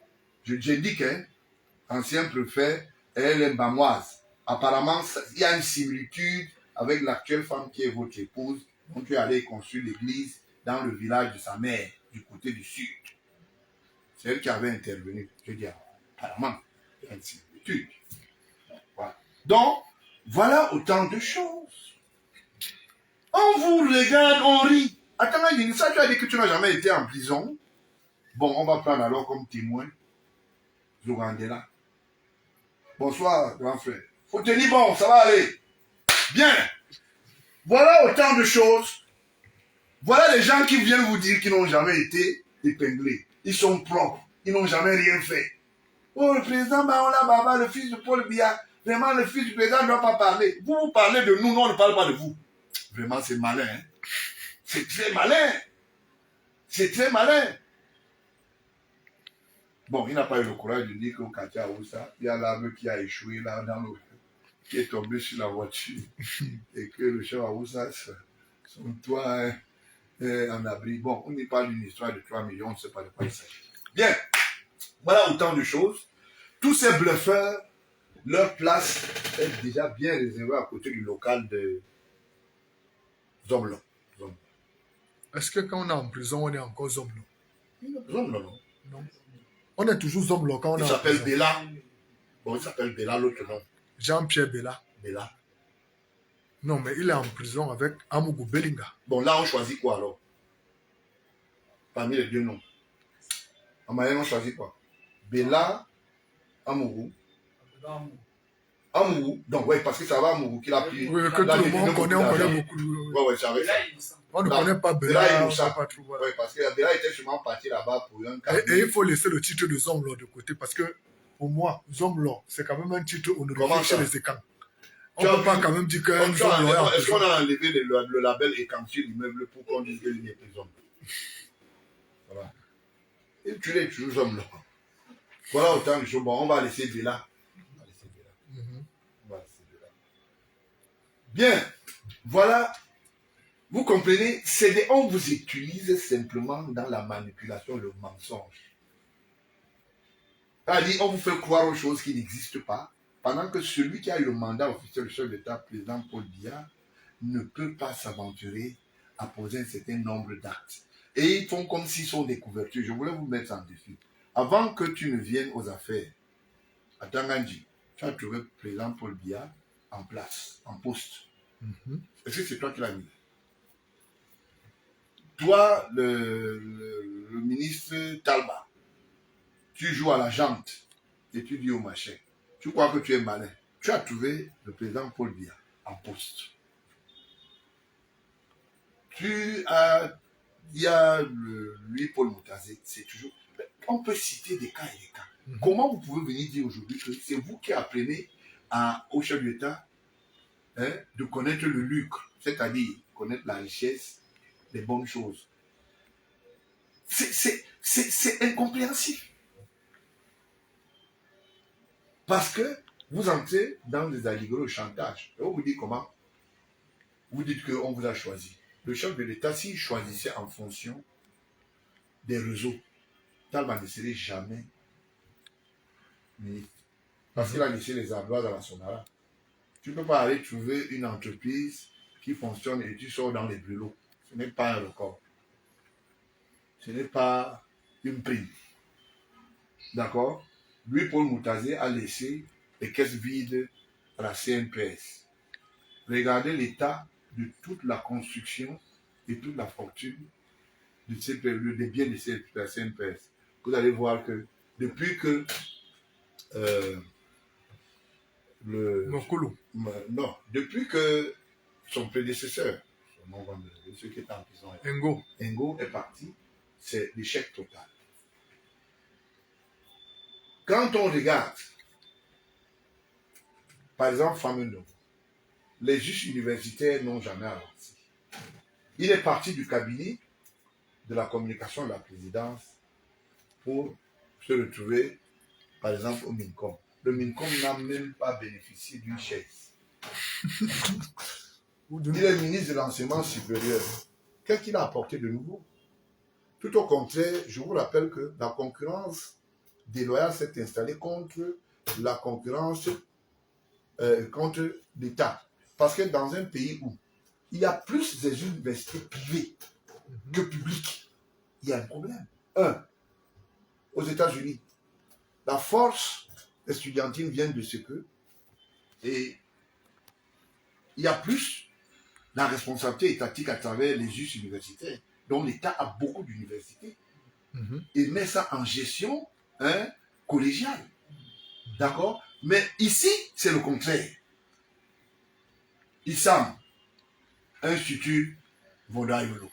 j'ai dit qu'ancien préfet, elle est bamoise. Apparemment, il y a une similitude avec l'actuelle femme qui est votre épouse. Donc tu es allé construire l'église dans le village de sa mère, du côté du sud. C'est elle qui avait intervenu. Je dis, apparemment, il y a une similitude. Voilà. Donc, voilà autant de choses. On vous regarde, on rit. Attends, ça, tu as dit que tu n'as jamais été en prison. Bon, on va prendre alors comme témoin Zogandela. Bonsoir, grand frère. Faut tenir bon, ça va aller. Bien. Voilà autant de choses. Voilà les gens qui viennent vous dire qu'ils n'ont jamais été épinglés. Ils sont propres. Ils n'ont jamais rien fait. Oh, le président Baola Baba, le fils de Paul Biya, vraiment le fils du président ne doit pas parler. Vous parlez de nous, nous on ne parle pas de vous. Vraiment, c'est malin. Hein? C'est très malin. C'est très malin. Bon, il n'a pas eu le courage de dire qu'au Katia Oussa, il y a l'arbre qui a échoué là dans l'eau, qui est tombé sur la voiture. Et que le chef Oussa, son toit est en abri. Bon, on n'est pas d'une histoire de 3 millions, on ne sait pas de quoi il s'agit. Bien. Voilà autant de choses. Tous ces bluffeurs, leur place est déjà bien réservée à côté du local de Zomlo. Est-ce que quand on est en prison, on est encore Zomlo? Zomlo, non. Non. On est toujours Zomlo quand on est en prison. Il s'appelle Bella. Bon, il s'appelle Bella, l'autre nom. Jean-Pierre Bella. Bella. Non, mais il est en prison avec Amougou Bellinga. Bon, là, on choisit quoi alors? Parmi les deux noms. En moyenne, on choisit quoi? Bella, Amougou. Amougou. Donc, oui, parce que ça va Amougou qu'il a pris. Oui, que tout le monde connaît, on connaît beaucoup. Oui, c'est avec ça. On ne connaît pas Bella. Bella, il pas trop, voilà. Oui, parce que Bella était sûrement parti là-bas pour un cas. Et il faut laisser le titre de Zomlo de côté parce que pour moi, Zomlo, c'est quand même un titre honorifique chez les Écans. On ne peut pas quand même dire qu'un Zomlo est en prison. Est-ce qu'on a enlevé le label Écan sur l'immeuble pour qu'on dise qu'il est prison? Voilà. Et tu l'es toujours Zomlo. Voilà autant de choses. Bon, on va laisser Bella. Bien, voilà, vous comprenez, on vous utilise simplement dans la manipulation, le mensonge. C'est-à-dire, on vous fait croire aux choses qui n'existent pas, pendant que celui qui a eu le mandat officiel, le chef d'État, président Paul Biya, ne peut pas s'aventurer à poser un certain nombre d'actes. Et ils font comme s'ils sont des couvertures. Je voulais vous mettre en défi. Avant que tu ne viennes aux affaires, à Tangandji, tu as trouvé le président Paul Biya en place, en poste. Est-ce que c'est toi qui l'as mis? Toi, le ministre Talba, tu joues à la jante et tu dis au machin. Tu crois que tu es malin. Tu as trouvé le président Paul Biya en poste. Il y a lui, Paul Moutazé, c'est toujours... On peut citer des cas et des cas. Comment vous pouvez venir dire aujourd'hui que c'est vous qui apprenez au chef d'État de connaître le lucre, c'est-à-dire connaître la richesse, les bonnes choses? C'est incompréhensible. Parce que vous entrez dans des allégories au chantage. Et on vous dit comment? Vous dites qu'on vous a choisi. Le chef de l'État, s'il choisissait en fonction des réseaux, Talba ne serait jamais ministre. Parce qu'il a laissé les ardoises à la Sonara. Tu ne peux pas aller trouver une entreprise qui fonctionne et tu sors dans les brûlots. Ce n'est pas un record. Ce n'est pas une prime. D'accord? Lui, Paul Moutazé, a laissé les caisses vides à la CNPS. Regardez l'état de toute la construction et toute la fortune des biens de la CNPS. Vous allez voir que depuis que Mokolo. non, depuis que son prédécesseur, son nom va me lever, ceux qui étaient en prison, Ngo. est parti, c'est l'échec total. Quand on regarde, par exemple, Fameux Novo, les juges universitaires n'ont jamais avancé. Il est parti du cabinet de la communication de la présidence pour se retrouver, par exemple, au MINCOM. Le MINCOM n'a même pas bénéficié d'une chaise. Il est ministre de l'enseignement supérieur. Qu'est-ce qu'il a apporté de nouveau? Tout au contraire, je vous rappelle que la concurrence déloyale s'est installée contre la concurrence, contre l'État. Parce que dans un pays où il y a plus des universités privées que publiques, il y a un problème. Aux États-Unis, la force estudiantine vient de ce que, et il y a plus la responsabilité étatique à travers les juges universitaires. Donc l'État a beaucoup d'universités et met ça en gestion collégiale. D'accord? Mais ici, c'est le contraire. ISAM, Institut Vodayolo.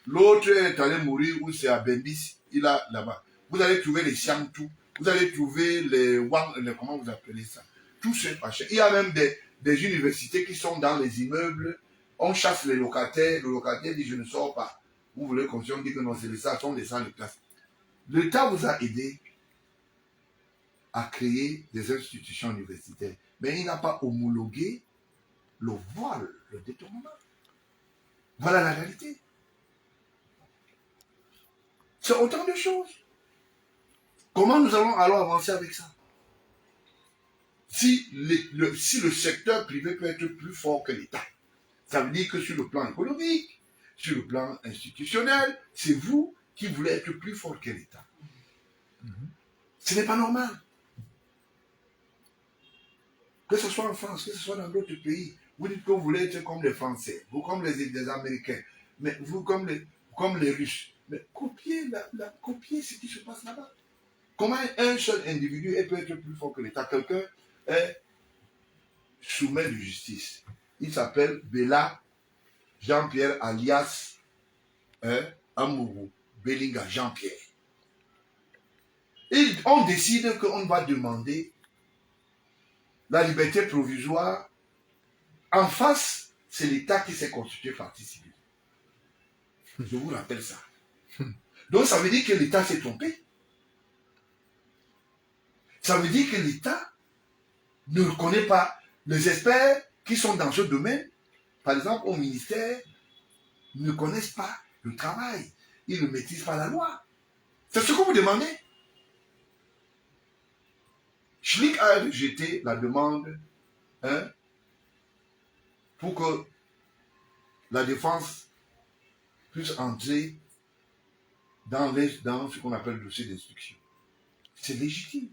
L'autre est allé mourir où c'est à Bendis, il a là-bas. Vous allez trouver les Siamtou, vous allez trouver les Wang, comment vous appelez ça? Tout ce machin. Il y a même des universités qui sont dans les immeubles. On chasse les locataires. Le locataire dit je ne sors pas. Vous voulez construire, on dit que non, c'est les salles, sont des salles de classe. L'État vous a aidé à créer des institutions universitaires. Mais il n'a pas homologué le vol, le détournement. Voilà la réalité. C'est autant de choses. Comment nous allons alors avancer avec ça? Si le secteur privé peut être plus fort que l'État, ça veut dire que sur le plan économique, sur le plan institutionnel, c'est vous qui voulez être plus fort que l'État. Ce n'est pas normal. Que ce soit en France, que ce soit dans d'autres pays, vous dites que vous voulez être comme les Français, vous comme les Américains, mais vous comme les Russes. Mais copiez ce qui se passe là-bas. Comment un seul individu peut être plus fort que l'État? Quelqu'un est soumis de justice. Il s'appelle Bella Jean-Pierre alias Amourou Bellinga Jean-Pierre. Et on décide qu'on va demander la liberté provisoire. En face, c'est l'État qui s'est constitué partie civile. Je vous rappelle ça. Donc ça veut dire que l'État s'est trompé. Ça veut dire que l'État ne reconnaît pas les experts qui sont dans ce domaine. Par exemple, au ministère, ne connaissent pas le travail. Ils ne maîtrisent pas la loi. C'est ce que vous demandez. Schlick a rejeté la demande pour que la défense puisse entrer dans ce qu'on appelle le dossier d'instruction. C'est légitime.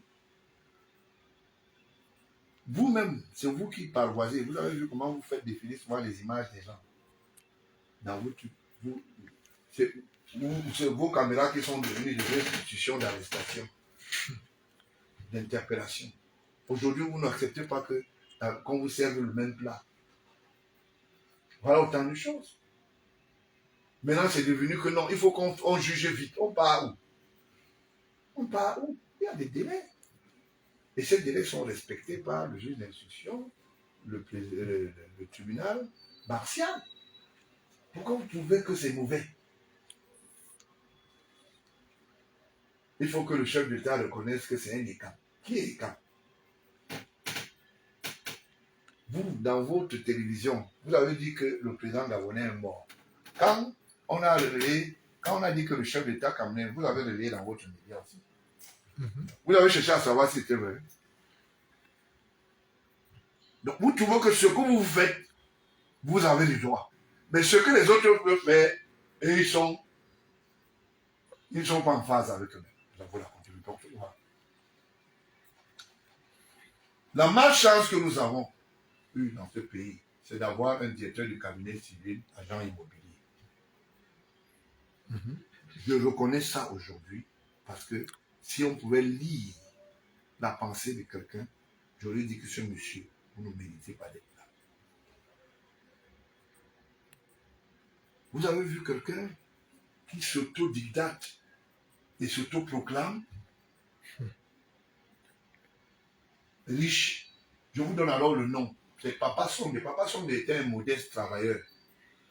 Vous-même, c'est vous qui paroisez. Vous avez vu comment vous faites défiler souvent les images des gens. Dans c'est vos caméras qui sont devenues des institutions d'arrestation, d'interpellation. Aujourd'hui, vous n'acceptez pas qu'on vous serve le même plat. Voilà autant de choses. Maintenant, c'est devenu que non, il faut qu'on juge vite. On part où? On part où? Il y a des délais. Et ces délais sont respectés par le juge d'instruction, le tribunal martial. Pourquoi vous trouvez que c'est mauvais? Il faut que le chef d'État reconnaisse que c'est un écart. Qui est écart? Vous, dans votre télévision, vous avez dit que le président gabonais est mort. Quand on a dit que le chef d'État camerounais, vous avez relayé dans votre média aussi. Vous avez cherché à savoir si c'était vrai. Donc vous trouvez que ce que vous faites, vous avez le droit. Mais ce que les autres peuvent faire, et ils ne sont pas en phase avec eux-mêmes. Vous la continuez. La malchance que nous avons eue dans ce pays, c'est d'avoir un directeur du cabinet civil, agent immobilier. Je reconnais ça aujourd'hui parce que si on pouvait lire la pensée de quelqu'un, j'aurais dit que ce monsieur, vous ne méritez pas d'être là. Vous avez vu quelqu'un qui s'auto-dictate et s'auto-proclame riche. Je vous donne alors le nom. C'est Papa Sondé. Papa Sondé était un modeste travailleur.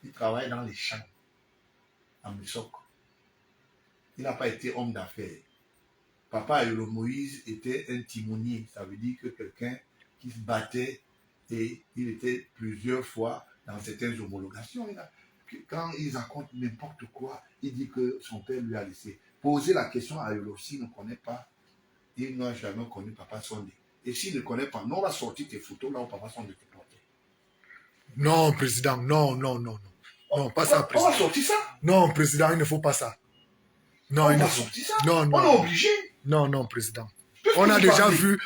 Il travaillait dans les champs, à Missok. Il n'a pas été homme d'affaires. Papa Ayolo Moïse était un timonier. Ça veut dire que quelqu'un qui se battait et il était plusieurs fois dans certaines homologations. Quand il raconte n'importe quoi, il dit que son père lui a laissé. Poser la question à Ayolo, s'il ne connaît pas, il n'a jamais connu Papa Sondé. Et s'il ne connaît pas, non, on va sortir tes photos là où Papa Sondé te portait. Non, président, non. Non, pas ça, président. On va sortir ça. Non, président, il ne faut pas ça. Non, il ne faut. Non, on est obligé. Non, président. On a déjà vu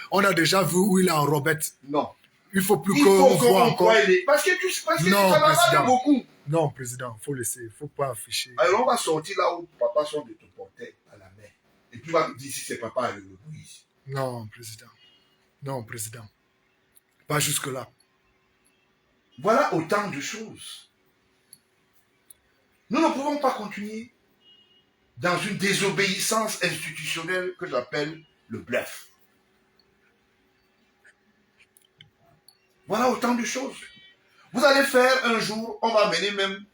où il est en robette. Non. Il faut plus qu'on voit encore. Parce que tu sais pas, non, ça va pas beaucoup. Non, président, il faut laisser, il ne faut pas afficher. Alors on va sortir là où Papa Sondé te portait à la main. Et tu vas me dire si c'est Papa avec le Moïse. Non, président. Non, président. Pas jusque-là. Voilà autant de choses. Nous ne pouvons pas continuer dans une désobéissance institutionnelle que j'appelle le bluff. Voilà autant de choses. Vous allez faire un jour, on va mener même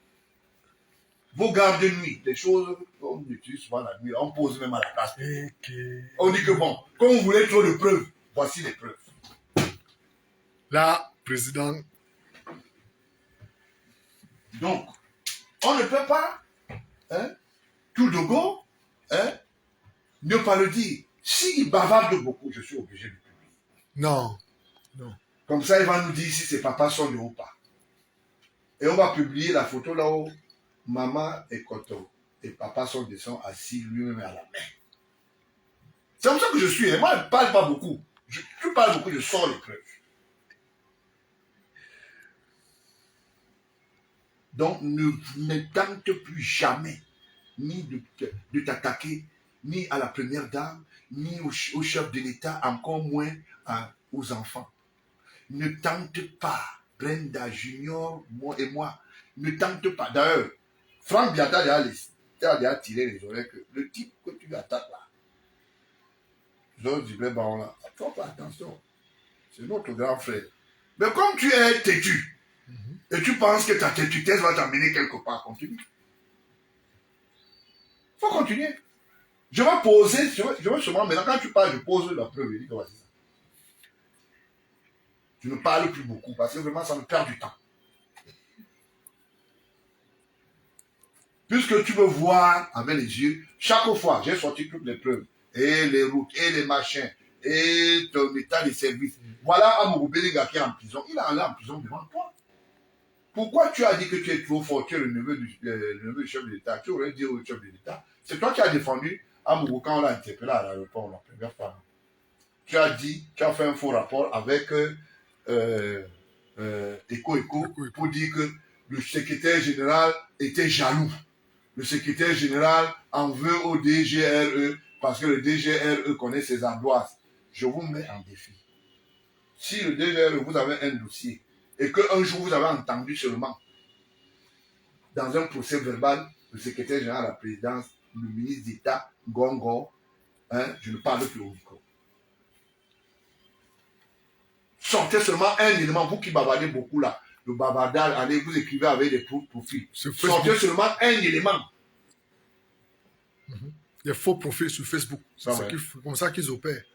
vos gardes de nuit, des choses qu'on utilise souvent la nuit, on pose même à la place. On dit que bon, quand vous voulez trop de preuves, voici les preuves. Là, président. Donc, on ne peut pas, tout de go, ne pas le dire. S'il bavarde beaucoup, je suis obligé de publier. Non. Comme ça, il va nous dire si c'est Papa Sondé ou pas. Et on va publier la photo là où maman et Koto et Papa Sondé sont assis lui-même à la main. C'est comme ça que je suis. Et moi, je ne parle pas beaucoup. Tu parles beaucoup, je sors les preuves. Donc, ne tente plus jamais ni de t'attaquer, ni à la première dame, ni au chef de l'État, encore moins aux enfants. Ne tente pas, Brenda Junior, moi et moi, ne tente pas. D'ailleurs, Franck Biata a déjà tiré les oreilles que le type que tu attaques là, je dirais, bon là, fais pas attention, c'est notre grand frère. Mais comme tu es têtu, et tu penses que ta têtutesse va t'amener quelque part, continue. Il faut continuer. Je vais poser, je vais seulement, maintenant quand tu parles, je pose la preuve, je dis que voici ça. Je ne parle plus beaucoup parce que vraiment ça me perd du temps. Puisque tu veux voir avec les yeux, chaque fois j'ai sorti toutes les preuves, et les routes, et les machins, et ton état de service. Voilà Amourou Béliga qui est en prison. Il est allé en prison devant toi. Pourquoi tu as dit que tu es trop fort, tu es le neveu du chef de l'État? Tu aurais dit au chef de l'État. C'est toi qui as défendu Amourou quand on l'a interpellé à l'aéroport la première fois. Tu as dit, tu as fait un faux rapport avec Eco pour dire que le secrétaire général était jaloux. Le secrétaire général en veut au DGRE parce que le DGRE connaît ses ardoises. Je vous mets en défi. Si le DGRE, vous avez un dossier et qu'un jour vous avez entendu seulement dans un procès verbal le secrétaire général à la présidence, le ministre d'État, Gongo, je ne parle plus au micro. Sortez seulement un élément, vous qui bavardez beaucoup là, le bavardage, allez, vous écrivez avec des profils. Sortez seulement un élément. Des faux profils sur Facebook. C'est comme ça qu'ils opèrent.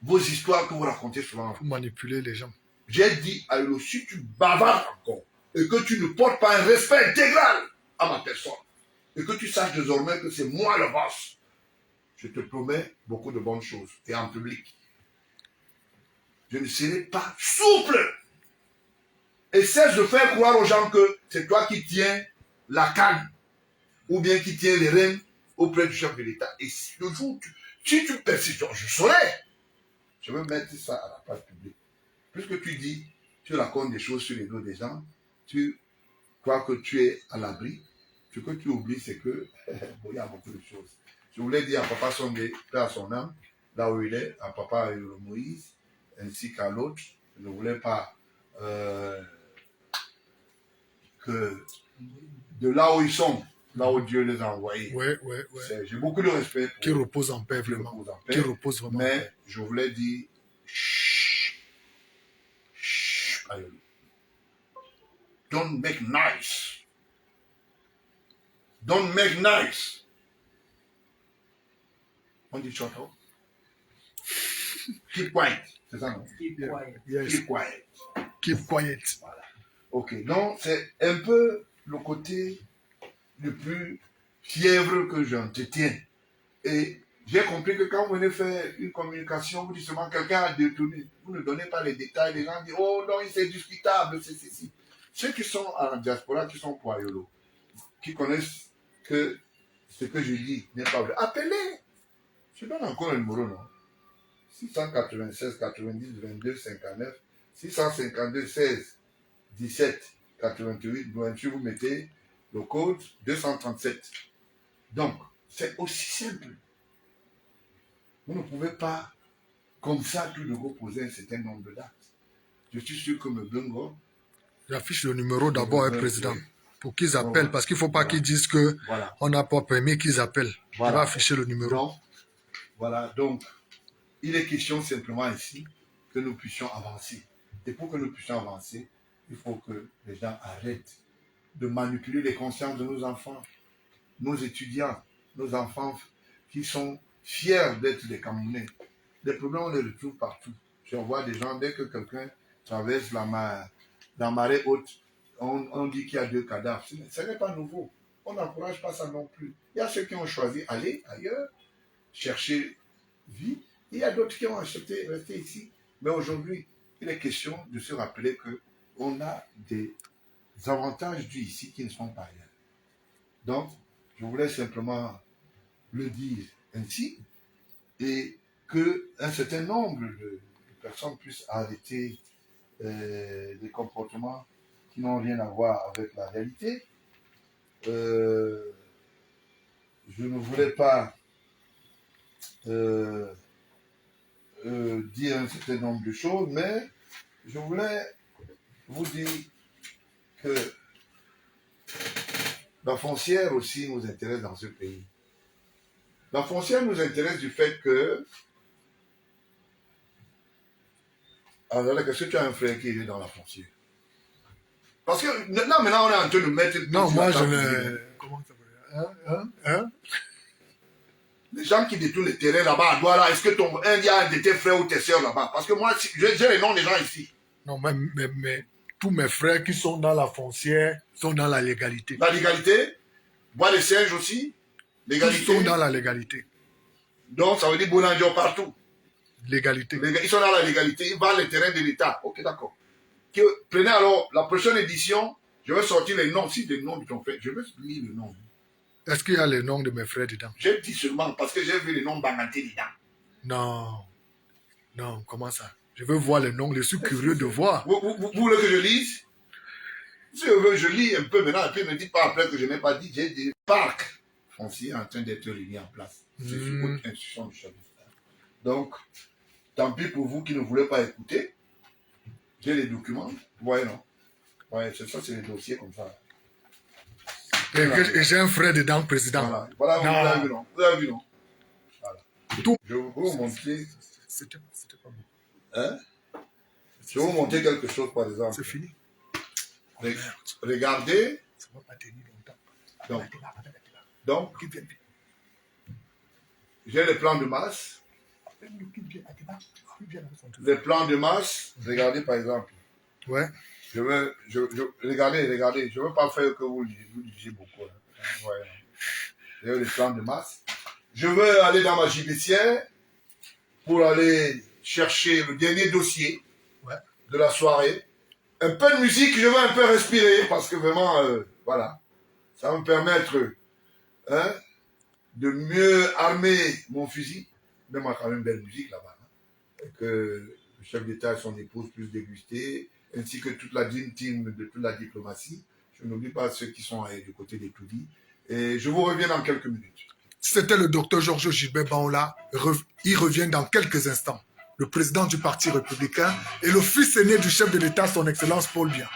Vos histoires que vous racontez souvent. Pour manipuler les gens. J'ai dit à Elo, si tu bavardes encore et que tu ne portes pas un respect intégral à ma personne et que tu saches désormais que c'est moi le boss, je te promets beaucoup de bonnes choses et en public. Je ne serai pas souple. Et cesse de faire croire aux gens que c'est toi qui tiens la canne ou bien qui tiens les rênes auprès du chef de l'État. Et si le jour, si tu persistes, je saurai. Je veux mettre ça à la place publique. Puisque tu dis, tu racontes des choses sur les dos des gens, tu crois que tu es à l'abri. Ce que tu oublies, c'est que, bon, il y a beaucoup de choses. Je voulais dire à Papa Sondé, paix à son âme, là où il est, à Papa Moïse, ainsi qu'à l'autre. Je ne voulais pas que de là où ils sont, là où Dieu les a envoyés. Ouais. J'ai beaucoup de respect pour Qui repose en paix, qui vraiment. reposent en paix. Qui repose vraiment en Mais paix. je voulais dire, chut, Ayolo. Don't make nice. Don't make nice. On dit shut up. Keep quiet. C'est ça, non? Yes. Keep quiet. Keep quiet. Voilà. Ok, donc c'est un peu le côté le plus fièvre que j'entretiens. Et j'ai compris que quand vous venez faire une communication, vous dites seulement quelqu'un a détourné. Vous ne donnez pas les détails. Les gens disent, oh non, c'est discutable, c'est ceci. Ceux qui sont en diaspora, qui sont pour Ayolo, qui connaissent que ce que je dis n'est pas vrai, appelez. Je donne encore un numéro, non? 696 90 22 59 652 16 17 88. Vous mettez le code 237. Donc, c'est aussi simple. Vous ne pouvez pas, comme ça, tout de go poser un certain nombre d'actes. Je suis sûr que M. Bengo, J'affiche le numéro d'abord, Oui. président, pour qu'ils appellent, parce qu'il ne faut pas qu'ils disent que voilà. on n'a pas permis qu'ils appellent. Voilà. On va afficher le numéro. Donc, voilà, donc, il est question simplement ici que nous puissions avancer. Et pour que nous puissions avancer, il faut que les gens arrêtent de manipuler les consciences de nos enfants, nos étudiants, nos enfants qui sont fiers d'être des Camerounais. Les problèmes, on les retrouve partout. Je vois des gens, dès que quelqu'un traverse la marée haute, on dit qu'il y a 2 cadavres. Ce n'est pas nouveau. On n'encourage pas ça non plus. Il y a ceux qui ont choisi aller ailleurs, chercher vie. Il y a d'autres qui ont accepté rester ici. Mais aujourd'hui, il est question de se rappeler qu'on a des avantages dus ici qui ne sont pas ailleurs. Donc, je voulais simplement le dire ainsi et qu'un certain nombre de personnes puissent arrêter des comportements qui n'ont rien à voir avec la réalité. Je ne voulais pas dire un certain nombre de choses, mais je voulais vous dire que la foncière aussi nous intéresse dans ce pays. La foncière nous intéresse du fait que... Alors, est-ce que tu as un frère qui est dans la foncière? Parce que là, maintenant, on est en train de mettre... Non, moi, je ne... Comment ça s'appelle? Les gens qui détournent les terrains là-bas à Douala, est-ce que il y a un de tes frères ou tes sœurs là-bas? Parce que moi, j'ai les noms des gens ici. Non, mais tous mes frères qui sont dans la foncière sont dans la légalité. La légalité, bois les singes aussi, légalité. Ils sont dans la légalité. Donc, ça veut dire Boulanger partout. Légalité. Ils sont dans la légalité, ils vendent les terrains de l'État. Ok, d'accord. Prenez alors la prochaine édition, je vais sortir les noms, si des noms de ton frère. Je vais lire le nom. Est-ce qu'il y a les noms de mes frères dedans? J'ai dit seulement parce que j'ai vu les noms bangantés dedans. Non. Non, comment ça? Je veux voir les noms, je suis curieux de voir. Vous voulez que je lise? Si je veux, je lis un peu maintenant, et puis ne dites pas après que je n'ai pas dit. J'ai des parcs fonciers en train d'être mis en place. C'est sous votre instruction du chef d'État. Donc, tant pis pour vous qui ne voulez pas écouter. J'ai les documents. Vous voyez, non? Ouais, c'est ça, c'est les dossiers comme ça. Et j'ai un frère dedans, président. Voilà, vous avez vu, non? Vous avez vu, non? Voilà. Tout. Je vais vous montrer. C'était pas bon. Hein? Je vais vous montrer quelque chose, par exemple. C'est fini. Regardez. Ça ne va pas tenir longtemps. Donc, j'ai les plans de masse. Les plans de masse, regardez par exemple. Ouais. Regardez, je ne veux pas faire que vous lisiez beaucoup. Hein. Ouais. J'ai les plans de masse. Je veux aller dans ma gibecière pour aller chercher le dernier dossier de la soirée. Un peu de musique, je veux un peu respirer parce que vraiment, voilà, ça va me permettre de mieux armer mon fusil. Même on a quand même belle musique là-bas. Hein. Et que le chef d'État et son épouse puissent déguster, ainsi que toute la dream team de toute la diplomatie. Je n'oublie pas ceux qui sont du côté des Toudis. Et je vous reviens dans quelques minutes. C'était le docteur Georges Gilbert Baola. Il revient dans quelques instants. Le président du Parti républicain et le fils aîné du chef de l'État, son Excellence Paul Biya.